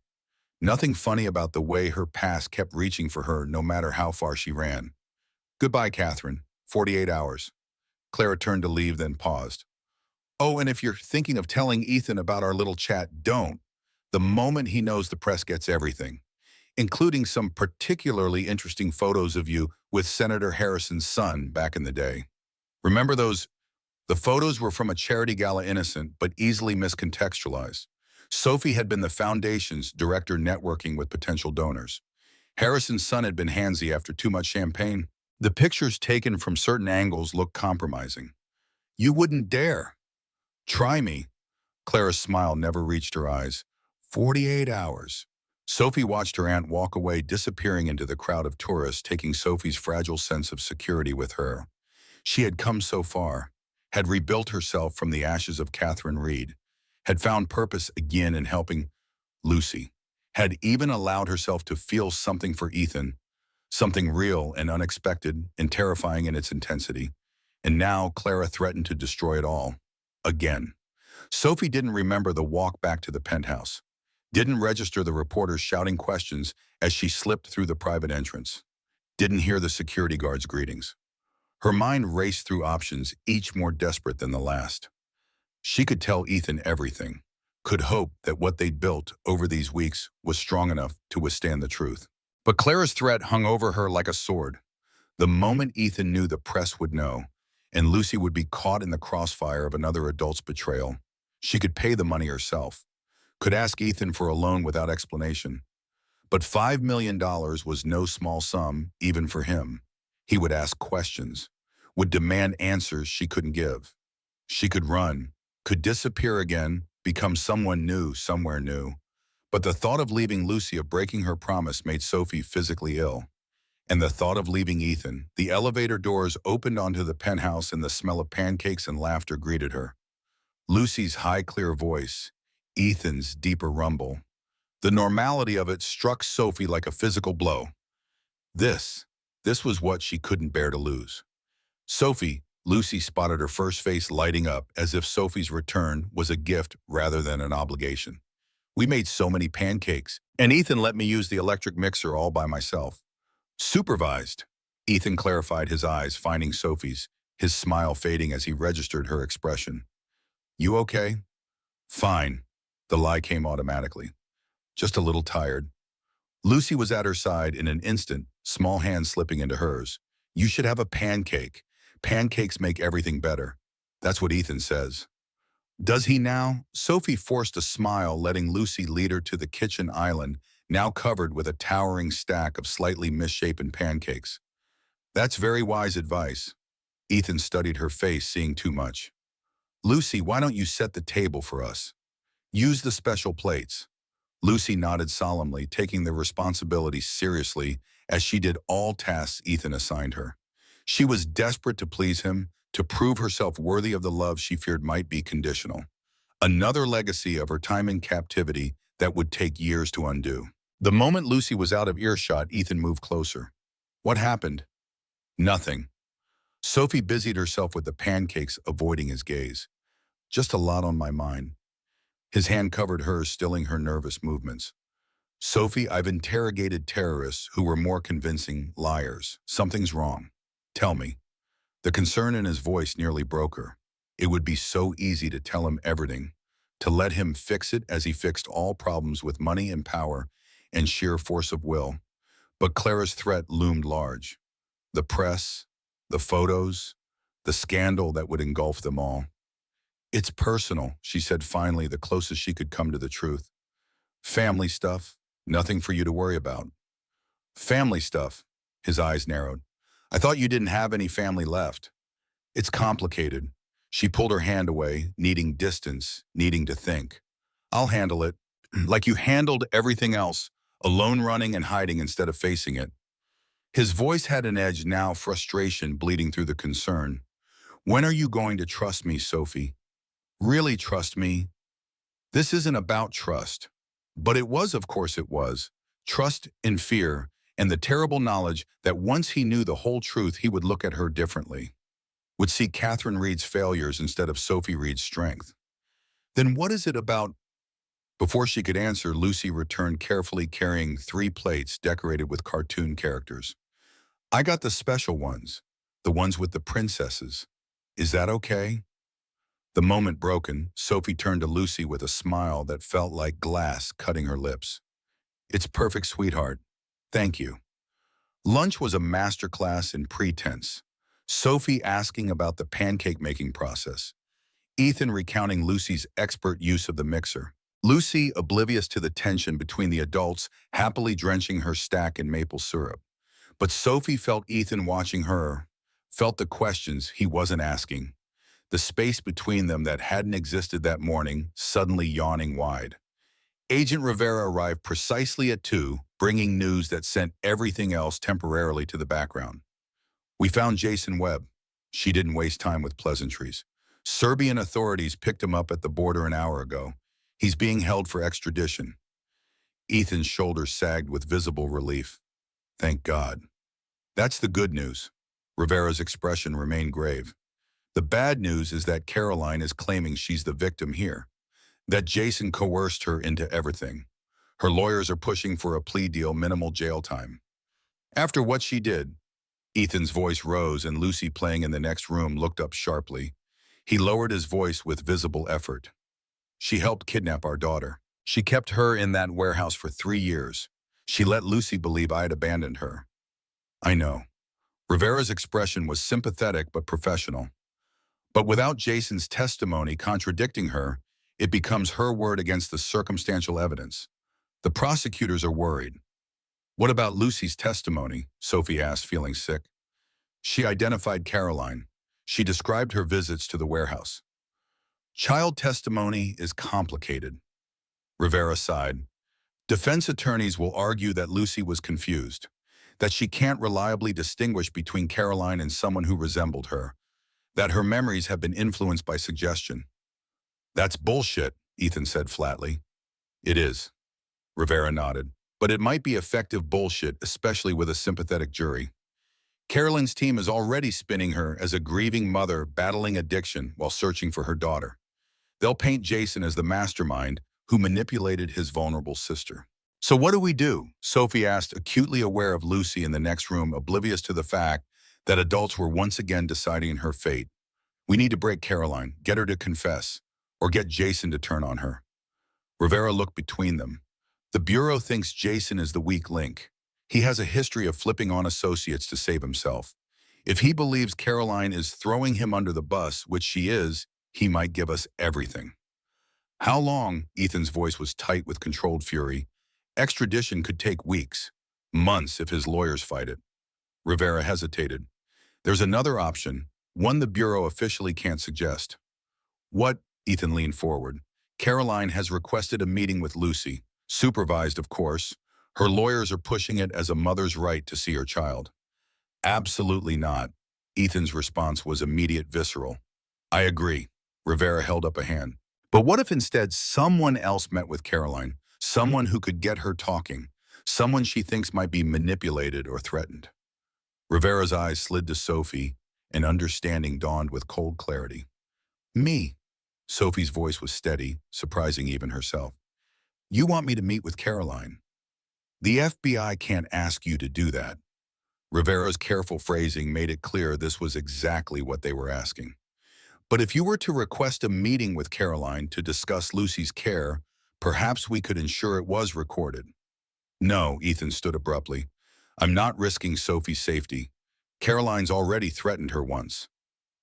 Nothing funny about the way her past kept reaching for her no matter how far she ran. Goodbye, Catherine. 48 hours. Clara turned to leave, then paused. Oh, and if you're thinking of telling Ethan about our little chat, don't. The moment he knows, the press gets everything, including some particularly interesting photos of you with Senator Harrison's son back in the day. Remember those? The photos were from a charity gala, innocent but easily miscontextualized. Sophie had been the foundation's director, networking with potential donors. Harrison's son had been handsy after too much champagne. The pictures taken from certain angles looked compromising. You wouldn't dare. Try me. Clara's smile never reached her eyes. 48 hours. Sophie watched her aunt walk away, disappearing into the crowd of tourists, taking Sophie's fragile sense of security with her. She had come so far, had rebuilt herself from the ashes of Catherine Reed, had found purpose again in helping Lucy, had even allowed herself to feel something for Ethan, something real and unexpected and terrifying in its intensity. And now Clara threatened to destroy it all. Again. Sophie didn't remember the walk back to the penthouse, didn't register the reporters shouting questions as she slipped through the private entrance, didn't hear the security guards' greetings. Her mind raced through options, each more desperate than the last. She could tell Ethan everything, could hope that what they'd built over these weeks was strong enough to withstand the truth. But Clara's threat hung over her like a sword. The moment Ethan knew, the press would know, and Lucy would be caught in the crossfire of another adult's betrayal. She could pay the money herself, could ask Ethan for a loan without explanation. But $5 million was no small sum, even for him. He would ask questions, would demand answers she couldn't give. She could run, could disappear again, become someone new, somewhere new. But the thought of leaving Lucy, of breaking her promise, made Sophie physically ill. And the thought of leaving Ethan. The elevator doors opened onto the penthouse and the smell of pancakes and laughter greeted her. Lucy's high, clear voice, Ethan's deeper rumble. The normality of it struck Sophie like a physical blow. This was what she couldn't bear to lose. Sophie, Lucy spotted her first face lighting up, as if Sophie's return was a gift rather than an obligation. We made so many pancakes, and Ethan let me use the electric mixer all by myself. Supervised. Ethan clarified, his eyes finding Sophie's, his smile fading as he registered her expression. You okay? Fine. The lie came automatically. Just a little tired. Lucy was at her side in an instant, small hand slipping into hers. You should have a pancake. Pancakes make everything better. That's what Ethan says. Does he now? Sophie forced a smile, letting Lucy lead her to the kitchen island, now covered with a towering stack of slightly misshapen pancakes. That's very wise advice. Ethan studied her face, seeing too much. Lucy, why don't you set the table for us? Use the special plates. Lucy nodded solemnly, taking the responsibility seriously as she did all tasks Ethan assigned her. She was desperate to please him, to prove herself worthy of the love she feared might be conditional. Another legacy of her time in captivity that would take years to undo. The moment Lucy was out of earshot, Ethan moved closer. What happened? Nothing. Sophie busied herself with the pancakes, avoiding his gaze. Just a lot on my mind. His hand covered hers, stilling her nervous movements. Sophie, I've interrogated terrorists who were more convincing liars. Something's wrong. Tell me. The concern in his voice nearly broke her. It would be so easy to tell him everything, to let him fix it as he fixed all problems with money and power and sheer force of will. But Clara's threat loomed large. The press, the photos, the scandal that would engulf them all. It's personal, she said finally, the closest she could come to the truth. Family stuff, nothing for you to worry about. Family stuff, his eyes narrowed. I thought you didn't have any family left. It's complicated. She pulled her hand away, needing distance, needing to think. I'll handle it, like you handled everything else, alone, running and hiding instead of facing it. His voice had an edge now, frustration bleeding through the concern. When are you going to trust me, Sophie? Really trust me? This isn't about trust. But it was, of course it was. Trust in fear, and the terrible knowledge that once he knew the whole truth, he would look at her differently. would see Catherine Reed's failures instead of Sophie Reed's strength. Then what is it about? Before she could answer, Lucy returned carefully carrying 3 plates decorated with cartoon characters. I got the special ones, the ones with the princesses. Is that okay? The moment broken, Sophie turned to Lucy with a smile that felt like glass cutting her lips. It's perfect, sweetheart. Thank you. Lunch was a masterclass in pretense. Sophie asking about the pancake-making process. Ethan recounting Lucy's expert use of the mixer. Lucy, oblivious to the tension between the adults, happily drenching her stack in maple syrup. But Sophie felt Ethan watching her, felt the questions he wasn't asking. The space between them that hadn't existed that morning, suddenly yawning wide. Agent Rivera arrived precisely at 2, bringing news that sent everything else temporarily to the background. We found Jason Webb. She didn't waste time with pleasantries. Serbian authorities picked him up at the border an hour ago. He's being held for extradition. Ethan's shoulders sagged with visible relief. Thank God. That's the good news. Rivera's expression remained grave. The bad news is that Caroline is claiming she's the victim here, that Jason coerced her into everything. Her lawyers are pushing for a plea deal, minimal jail time. After what she did, Ethan's voice rose and Lucy, playing in the next room, looked up sharply. He lowered his voice with visible effort. She helped kidnap our daughter. She kept her in that warehouse for 3 years. She let Lucy believe I had abandoned her. I know. Rivera's expression was sympathetic but professional. But without Jason's testimony contradicting her, it becomes her word against the circumstantial evidence. The prosecutors are worried. What about Lucy's testimony? Sophie asked, feeling sick. She identified Caroline. She described her visits to the warehouse. Child testimony is complicated. Rivera sighed. Defense attorneys will argue that Lucy was confused, that she can't reliably distinguish between Caroline and someone who resembled her, that her memories have been influenced by suggestion. That's bullshit, Ethan said flatly. It is. Rivera nodded. But it might be effective bullshit, especially with a sympathetic jury. Caroline's team is already spinning her as a grieving mother battling addiction while searching for her daughter. They'll paint Jason as the mastermind who manipulated his vulnerable sister. So what do we do? Sophie asked, acutely aware of Lucy in the next room, oblivious to the fact that adults were once again deciding her fate. We need to break Caroline, get her to confess, or get Jason to turn on her. Rivera looked between them. The Bureau thinks Jason is the weak link. He has a history of flipping on associates to save himself. If he believes Caroline is throwing him under the bus, which she is, he might give us everything. How long? Ethan's voice was tight with controlled fury. Extradition could take weeks, months if his lawyers fight it. Rivera hesitated. There's another option, one the Bureau officially can't suggest. What? Ethan leaned forward. Caroline has requested a meeting with Lucy, supervised, of course. Her lawyers are pushing it as a mother's right to see her child. Absolutely not. Ethan's response was immediate, visceral. I agree. Rivera held up a hand. But what if instead someone else met with Caroline, someone who could get her talking, someone she thinks might be manipulated or threatened? Rivera's eyes slid to Sophie, and understanding dawned with cold clarity. Me. Sophie's voice was steady, surprising even herself. You want me to meet with Caroline? The FBI can't ask you to do that. Rivera's careful phrasing made it clear this was exactly what they were asking. But if you were to request a meeting with Caroline to discuss Lucy's care, perhaps we could ensure it was recorded. No, Ethan stood abruptly. I'm not risking Sophie's safety. Caroline's already threatened her once.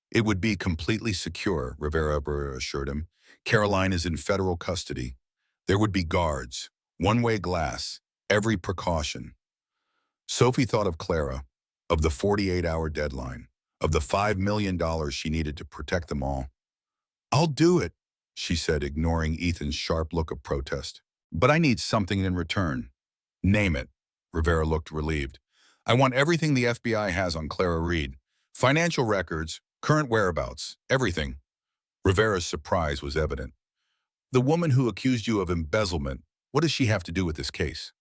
It would be completely secure, Rivera assured him. Caroline is in federal custody. There would be guards, one-way glass, every precaution. Sophie thought of Clara, of the 48-hour deadline, of the $5 million she needed to protect them all. I'll do it, she said, ignoring Ethan's sharp look of protest. But I need something in return. Name it. Rivera looked relieved. I want everything the FBI has on Clara Reed. Financial records, current whereabouts, everything. Rivera's surprise was evident. The woman who accused you of embezzlement, what does she have to do with this case?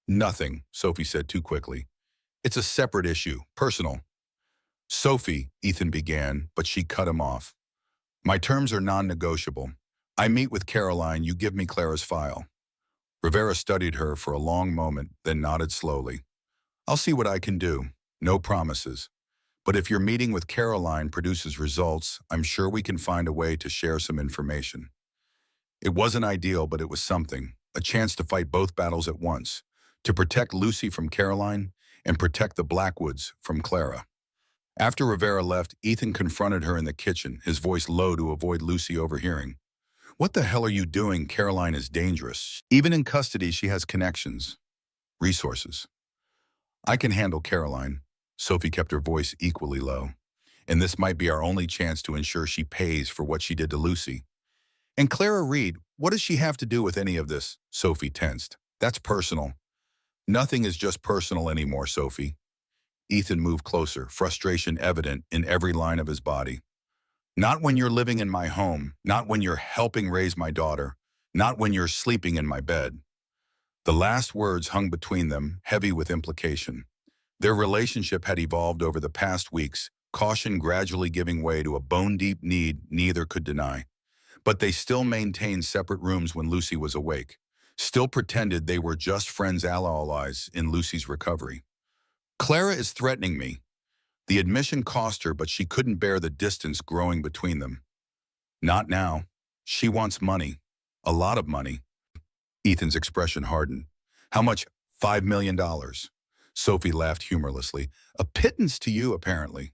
Nothing, Sophie said too quickly. It's a separate issue, personal. Sophie, Ethan began, but she cut him off. My terms are non-negotiable. I meet with Caroline, you give me Clara's file. Rivera studied her for a long moment, then nodded slowly. I'll see what I can do. No promises. But if your meeting with Caroline produces results, I'm sure we can find a way to share some information. It wasn't ideal, but it was something. A chance to fight both battles at once. To protect Lucy from Caroline and protect the Blackwoods from Clara. After Rivera left, Ethan confronted her in the kitchen, his voice low to avoid Lucy overhearing. What the hell are you doing? Caroline is dangerous. Even in custody, she has connections, resources. I can handle Caroline. Sophie kept her voice equally low. And this might be our only chance to ensure she pays for what she did to Lucy. And Clara Reed, what does she have to do with any of this? Sophie tensed. That's personal. Nothing is just personal anymore, Sophie. Ethan moved closer, frustration evident in every line of his body. Not when you're living in my home, not when you're helping raise my daughter, not when you're sleeping in my bed. The last words hung between them, heavy with implication. Their relationship had evolved over the past weeks, caution gradually giving way to a bone-deep need neither could deny. But they still maintained separate rooms when Lucy was awake, still pretended they were just friends allies in Lucy's recovery. Clara is threatening me. The admission cost her, but she couldn't bear the distance growing between them. Not now. She wants money. A lot of money. Ethan's expression hardened. How much? $5 million. Sophie laughed humorlessly. A pittance to you, apparently.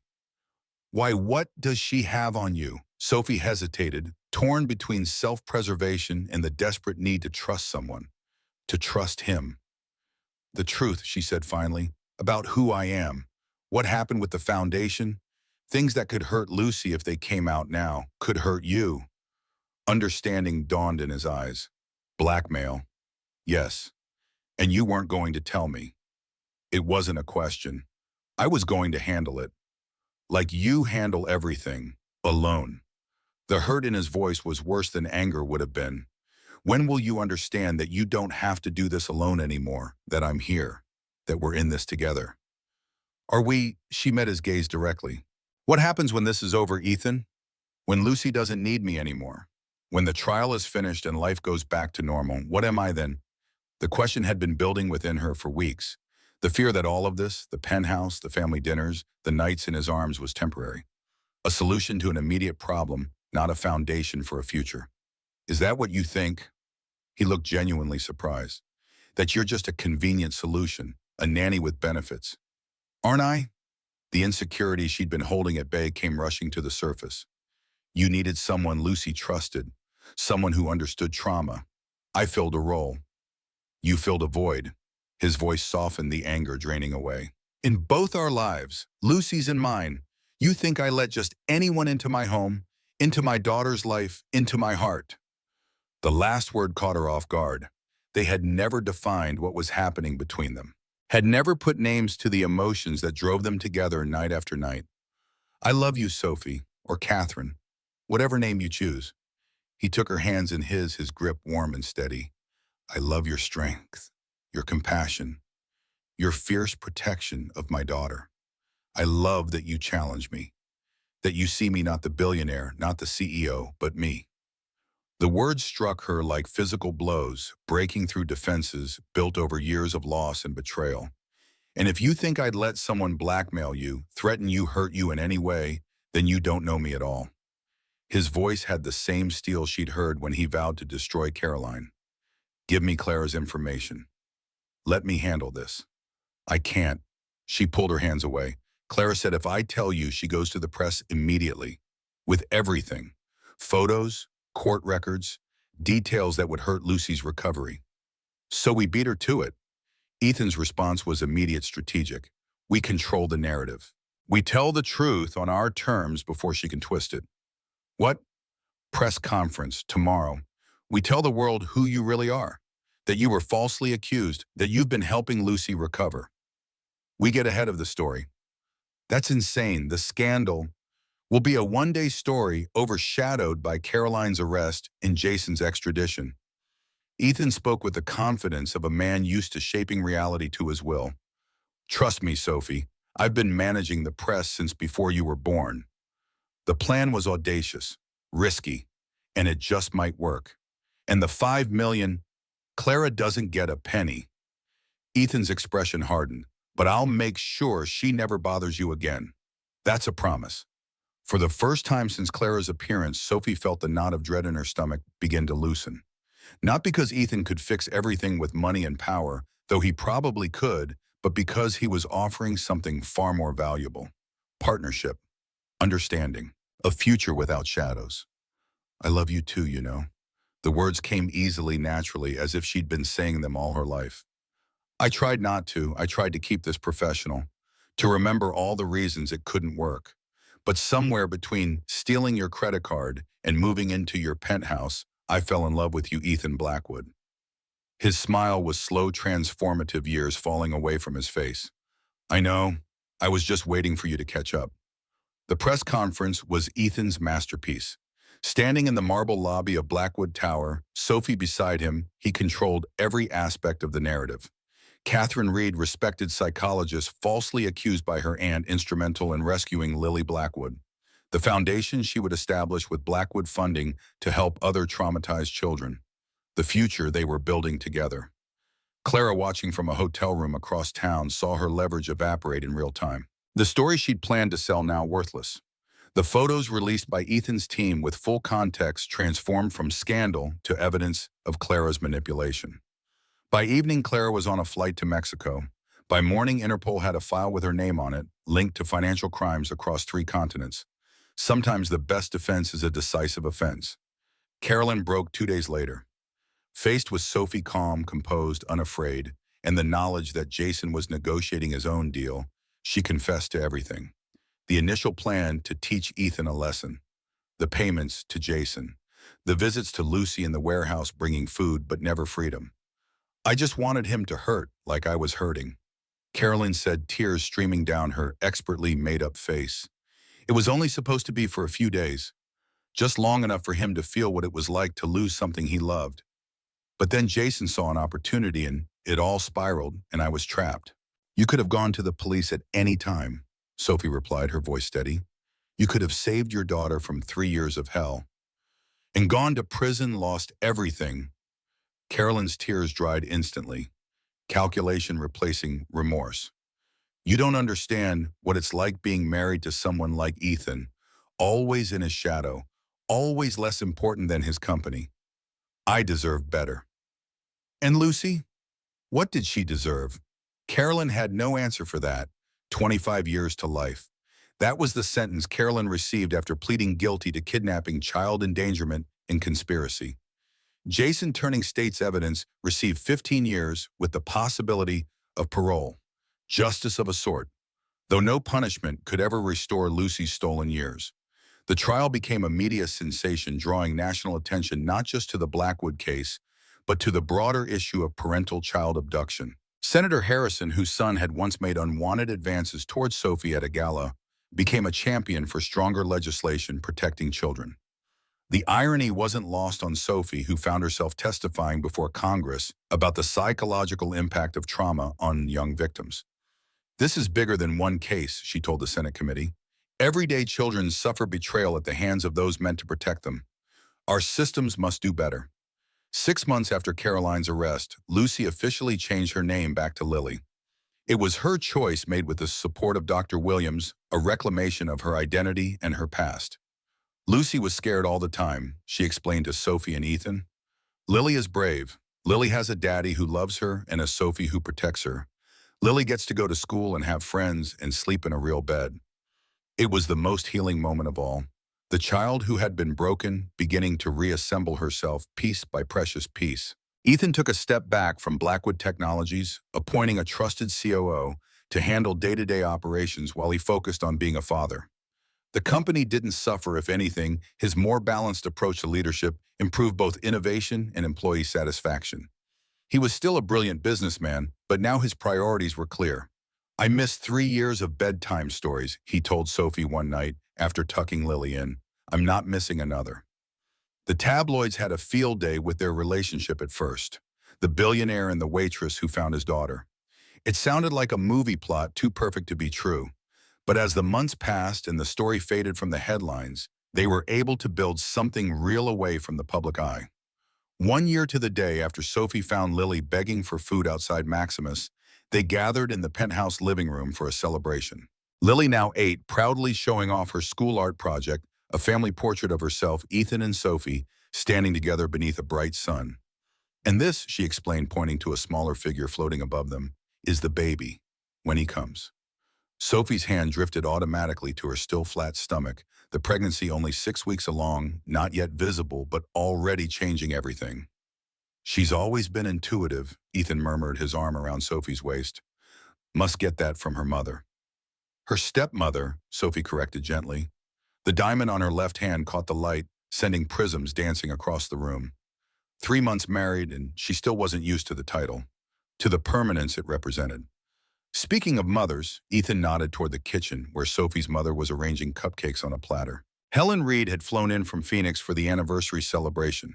Why, what does she have on you? Sophie hesitated, torn between self-preservation and the desperate need to trust someone. To trust him. The truth, she said finally, about who I am. What happened with the foundation? Things that could hurt Lucy if they came out now, could hurt you. Understanding dawned in his eyes. Blackmail. Yes. And you weren't going to tell me. It wasn't a question. I was going to handle it. Like you handle everything. Alone. The hurt in his voice was worse than anger would have been. When will you understand that you don't have to do this alone anymore, that I'm here, that we're in this together? Are we? She met his gaze directly. What happens when this is over, Ethan? When Lucy doesn't need me anymore? When the trial is finished and life goes back to normal, what am I then? The question had been building within her for weeks. The fear that all of this, the penthouse, the family dinners, the nights in his arms was temporary. A solution to an immediate problem, not a foundation for a future. Is that what you think? He looked genuinely surprised. That you're just a convenient solution, a nanny with benefits. Aren't I? The insecurity she'd been holding at bay came rushing to the surface. You needed someone Lucy trusted, someone who understood trauma. I filled a role. You filled a void. His voice softened, the anger draining away. In both our lives, Lucy's and mine, you think I let just anyone into my home, into my daughter's life, into my heart. The last word caught her off guard. They had never defined what was happening between them, had never put names to the emotions that drove them together night after night. I love you, Sophie, or Catherine, whatever name you choose. He took her hands in his grip warm and steady. I love your strength, your compassion, your fierce protection of my daughter. I love that you challenge me, that you see me not the billionaire, not the CEO, but me. The words struck her like physical blows, breaking through defenses built over years of loss and betrayal. And if you think I'd let someone blackmail you, threaten you, hurt you in any way, then you don't know me at all. His voice had the same steel she'd heard when he vowed to destroy Caroline. Give me Clara's information. Let me handle this. I can't. She pulled her hands away. Clara said if I tell you, she goes to the press immediately. With everything. Photos, court records, details that would hurt Lucy's recovery. So we beat her to it. Ethan's response was immediate, strategic. We control the narrative. We tell the truth on our terms before she can twist it. What? Press conference, tomorrow. We tell the world who you really are, that you were falsely accused, that you've been helping Lucy recover. We get ahead of the story. That's insane. The scandal will be a one-day story overshadowed by Caroline's arrest and Jason's extradition. Ethan spoke with the confidence of a man used to shaping reality to his will. Trust me, Sophie. I've been managing the press since before you were born. The plan was audacious, risky, and it just might work. And the 5 million, Clara doesn't get a penny. Ethan's expression hardened. But I'll make sure she never bothers you again. That's a promise. For the first time since Clara's appearance, Sophie felt the knot of dread in her stomach begin to loosen. Not because Ethan could fix everything with money and power, though he probably could, but because he was offering something far more valuable. Partnership, understanding, a future without shadows. I love you too, you know. The words came easily, naturally, as if she'd been saying them all her life. I tried not to. I tried to keep this professional, to remember all the reasons it couldn't work. But somewhere between stealing your credit card and moving into your penthouse, I fell in love with you, Ethan Blackwood. His smile was slow, transformative years falling away from his face. I know. I was just waiting for you to catch up. The press conference was Ethan's masterpiece. Standing in the marble lobby of Blackwood Tower, Sophie beside him, he controlled every aspect of the narrative. Catherine Reed, respected psychologist, falsely accused by her aunt, instrumental in rescuing Lily Blackwood. The foundation she would establish with Blackwood funding to help other traumatized children. The future they were building together. Clara, watching from a hotel room across town, saw her leverage evaporate in real time. The story she'd planned to sell now worthless. The photos released by Ethan's team with full context transformed from scandal to evidence of Clara's manipulation. By evening, Clara was on a flight to Mexico. By morning, Interpol had a file with her name on it, linked to financial crimes across 3 continents. Sometimes the best defense is a decisive offense. Carolyn broke 2 days later. Faced with Sophie, calm, composed, unafraid, and the knowledge that Jason was negotiating his own deal, she confessed to everything. The initial plan to teach Ethan a lesson. The payments to Jason. The visits to Lucy in the warehouse bringing food but never freedom. I just wanted him to hurt like I was hurting. Carolyn said, tears streaming down her expertly made-up face. It was only supposed to be for a few days, just long enough for him to feel what it was like to lose something he loved. But then Jason saw an opportunity and it all spiraled, and I was trapped. You could have gone to the police at any time, Sophie replied, her voice steady. You could have saved your daughter from 3 years of hell. And gone to prison, lost everything. Carolyn's tears dried instantly, calculation replacing remorse. You don't understand what it's like being married to someone like Ethan, always in his shadow, always less important than his company. I deserve better. And Lucy? What did she deserve? Carolyn had no answer for that. 25 years to life. That was the sentence Carolyn received after pleading guilty to kidnapping, child endangerment, and conspiracy. Jason, turning state's evidence, received 15 years with the possibility of parole. Justice of a sort, though no punishment could ever restore Lucy's stolen years. The trial became a media sensation, drawing national attention not just to the Blackwood case, but to the broader issue of parental child abduction. Senator Harrison, whose son had once made unwanted advances towards Sophie at a gala, became a champion for stronger legislation protecting children. The irony wasn't lost on Sophie, who found herself testifying before Congress about the psychological impact of trauma on young victims. This is bigger than one case, she told the Senate committee. Everyday children suffer betrayal at the hands of those meant to protect them. Our systems must do better. 6 months after Caroline's arrest, Lucy officially changed her name back to Lily. It was her choice, made with the support of Dr. Williams, a reclamation of her identity and her past. Lucy was scared all the time, she explained to Sophie and Ethan. Lily is brave. Lily has a daddy who loves her and a Sophie who protects her. Lily gets to go to school and have friends and sleep in a real bed. It was the most healing moment of all. The child who had been broken, beginning to reassemble herself piece by precious piece. Ethan took a step back from Blackwood Technologies, appointing a trusted COO to handle day-to-day operations while he focused on being a father. The company didn't suffer. If anything, his more balanced approach to leadership improved both innovation and employee satisfaction. He was still a brilliant businessman, but now his priorities were clear. I missed 3 years of bedtime stories, he told Sophie one night after tucking Lily in. I'm not missing another. The tabloids had a field day with their relationship at first. The billionaire and the waitress who found his daughter. It sounded like a movie plot too perfect to be true. But as the months passed and the story faded from the headlines, they were able to build something real away from the public eye. 1 year to the day after Sophie found Lily begging for food outside Maximus, they gathered in the penthouse living room for a celebration. Lily, now 8, proudly showing off her school art project, a family portrait of herself, Ethan and Sophie, standing together beneath a bright sun. And this, she explained, pointing to a smaller figure floating above them, is the baby, when he comes. Sophie's hand drifted automatically to her still flat stomach, the pregnancy only 6 weeks along, not yet visible, but already changing everything. She's always been intuitive, Ethan murmured, his arm around Sophie's waist. Must get that from her mother. Her stepmother, Sophie corrected gently. The diamond on her left hand caught the light, sending prisms dancing across the room. 3 months married, and she still wasn't used to the title, to the permanence it represented. Speaking of mothers, Ethan nodded toward the kitchen where Sophie's mother was arranging cupcakes on a platter. Helen Reed had flown in from Phoenix for the anniversary celebration.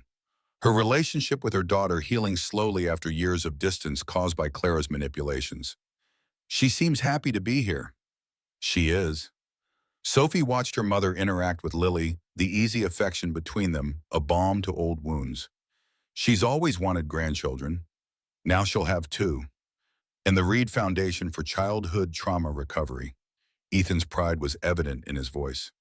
Her relationship with her daughter healing slowly after years of distance caused by Clara's manipulations. She seems happy to be here. She is. Sophie watched her mother interact with Lily, the easy affection between them, a balm to old wounds. She's always wanted grandchildren. Now she'll have 2. And the Reed Foundation for Childhood Trauma Recovery. Ethan's pride was evident in his voice.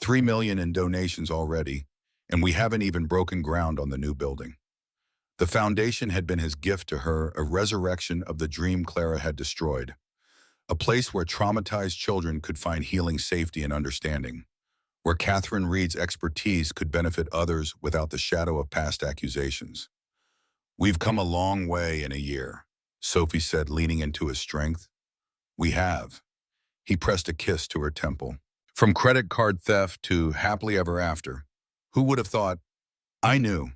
3 million in donations already, and we haven't even broken ground on the new building. The foundation had been his gift to her, a resurrection of the dream Clara had destroyed. A place where traumatized children could find healing, safety, and understanding. Where Catherine Reed's expertise could benefit others without the shadow of past accusations. We've come a long way in a year, Sophie said, leaning into his strength. We have. He pressed a kiss to her temple. From credit card theft to happily ever after. Who would have thought? I knew.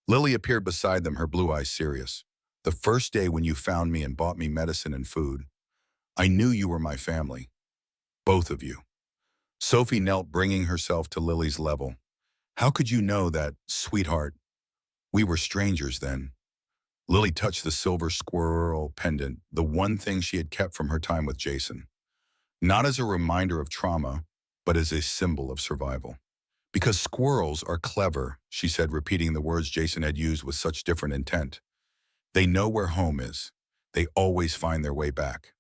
Lily appeared beside them, her blue eyes serious. The first day when you found me and bought me medicine and food, I knew you were my family. Both of you. Sophie knelt, bringing herself to Lily's level. How could you know that, sweetheart? We were strangers then. Lily touched the silver squirrel pendant, the one thing she had kept from her time with Jason. Not as a reminder of trauma, but as a symbol of survival. Because squirrels are clever, she said, repeating the words Jason had used with such different intent. They know where home is. They always find their way back.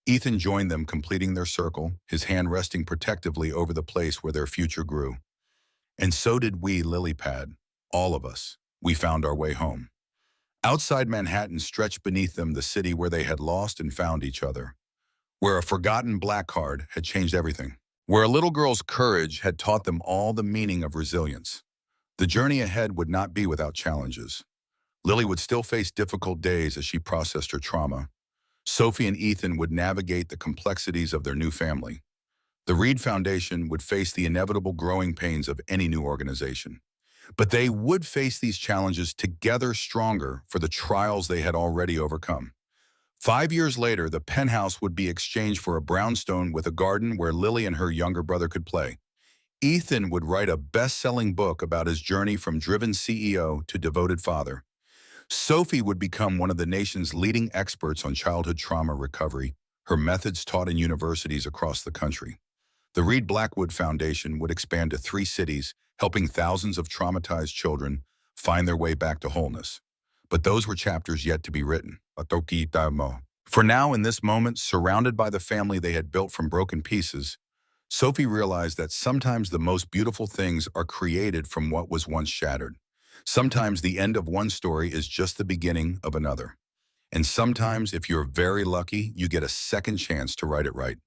Ethan joined them, completing their circle, his hand resting protectively over the place where their future grew. And so did we, Lilypad. All of us. We found our way home. Outside Manhattan stretched beneath them the city where they had lost and found each other. Where a forgotten black card had changed everything. Where a little girl's courage had taught them all the meaning of resilience. The journey ahead would not be without challenges. Lily would still face difficult days as she processed her trauma. Sophie and Ethan would navigate the complexities of their new family. The Reed Foundation would face the inevitable growing pains of any new organization. But they would face these challenges together, stronger for the trials they had already overcome. 5 years later, the penthouse would be exchanged for a brownstone with a garden where Lily and her younger brother could play. Ethan would write a best-selling book about his journey from driven CEO to devoted father. Sophie would become one of the nation's leading experts on childhood trauma recovery, her methods taught in universities across the country. The Reed Blackwood Foundation would expand to 3 cities, helping thousands of traumatized children find their way back to wholeness. But those were chapters yet to be written. For now, in this moment, surrounded by the family they had built from broken pieces, Sophie realized that sometimes the most beautiful things are created from what was once shattered. Sometimes the end of one story is just the beginning of another. And sometimes, if you're very lucky, you get a second chance to write it right.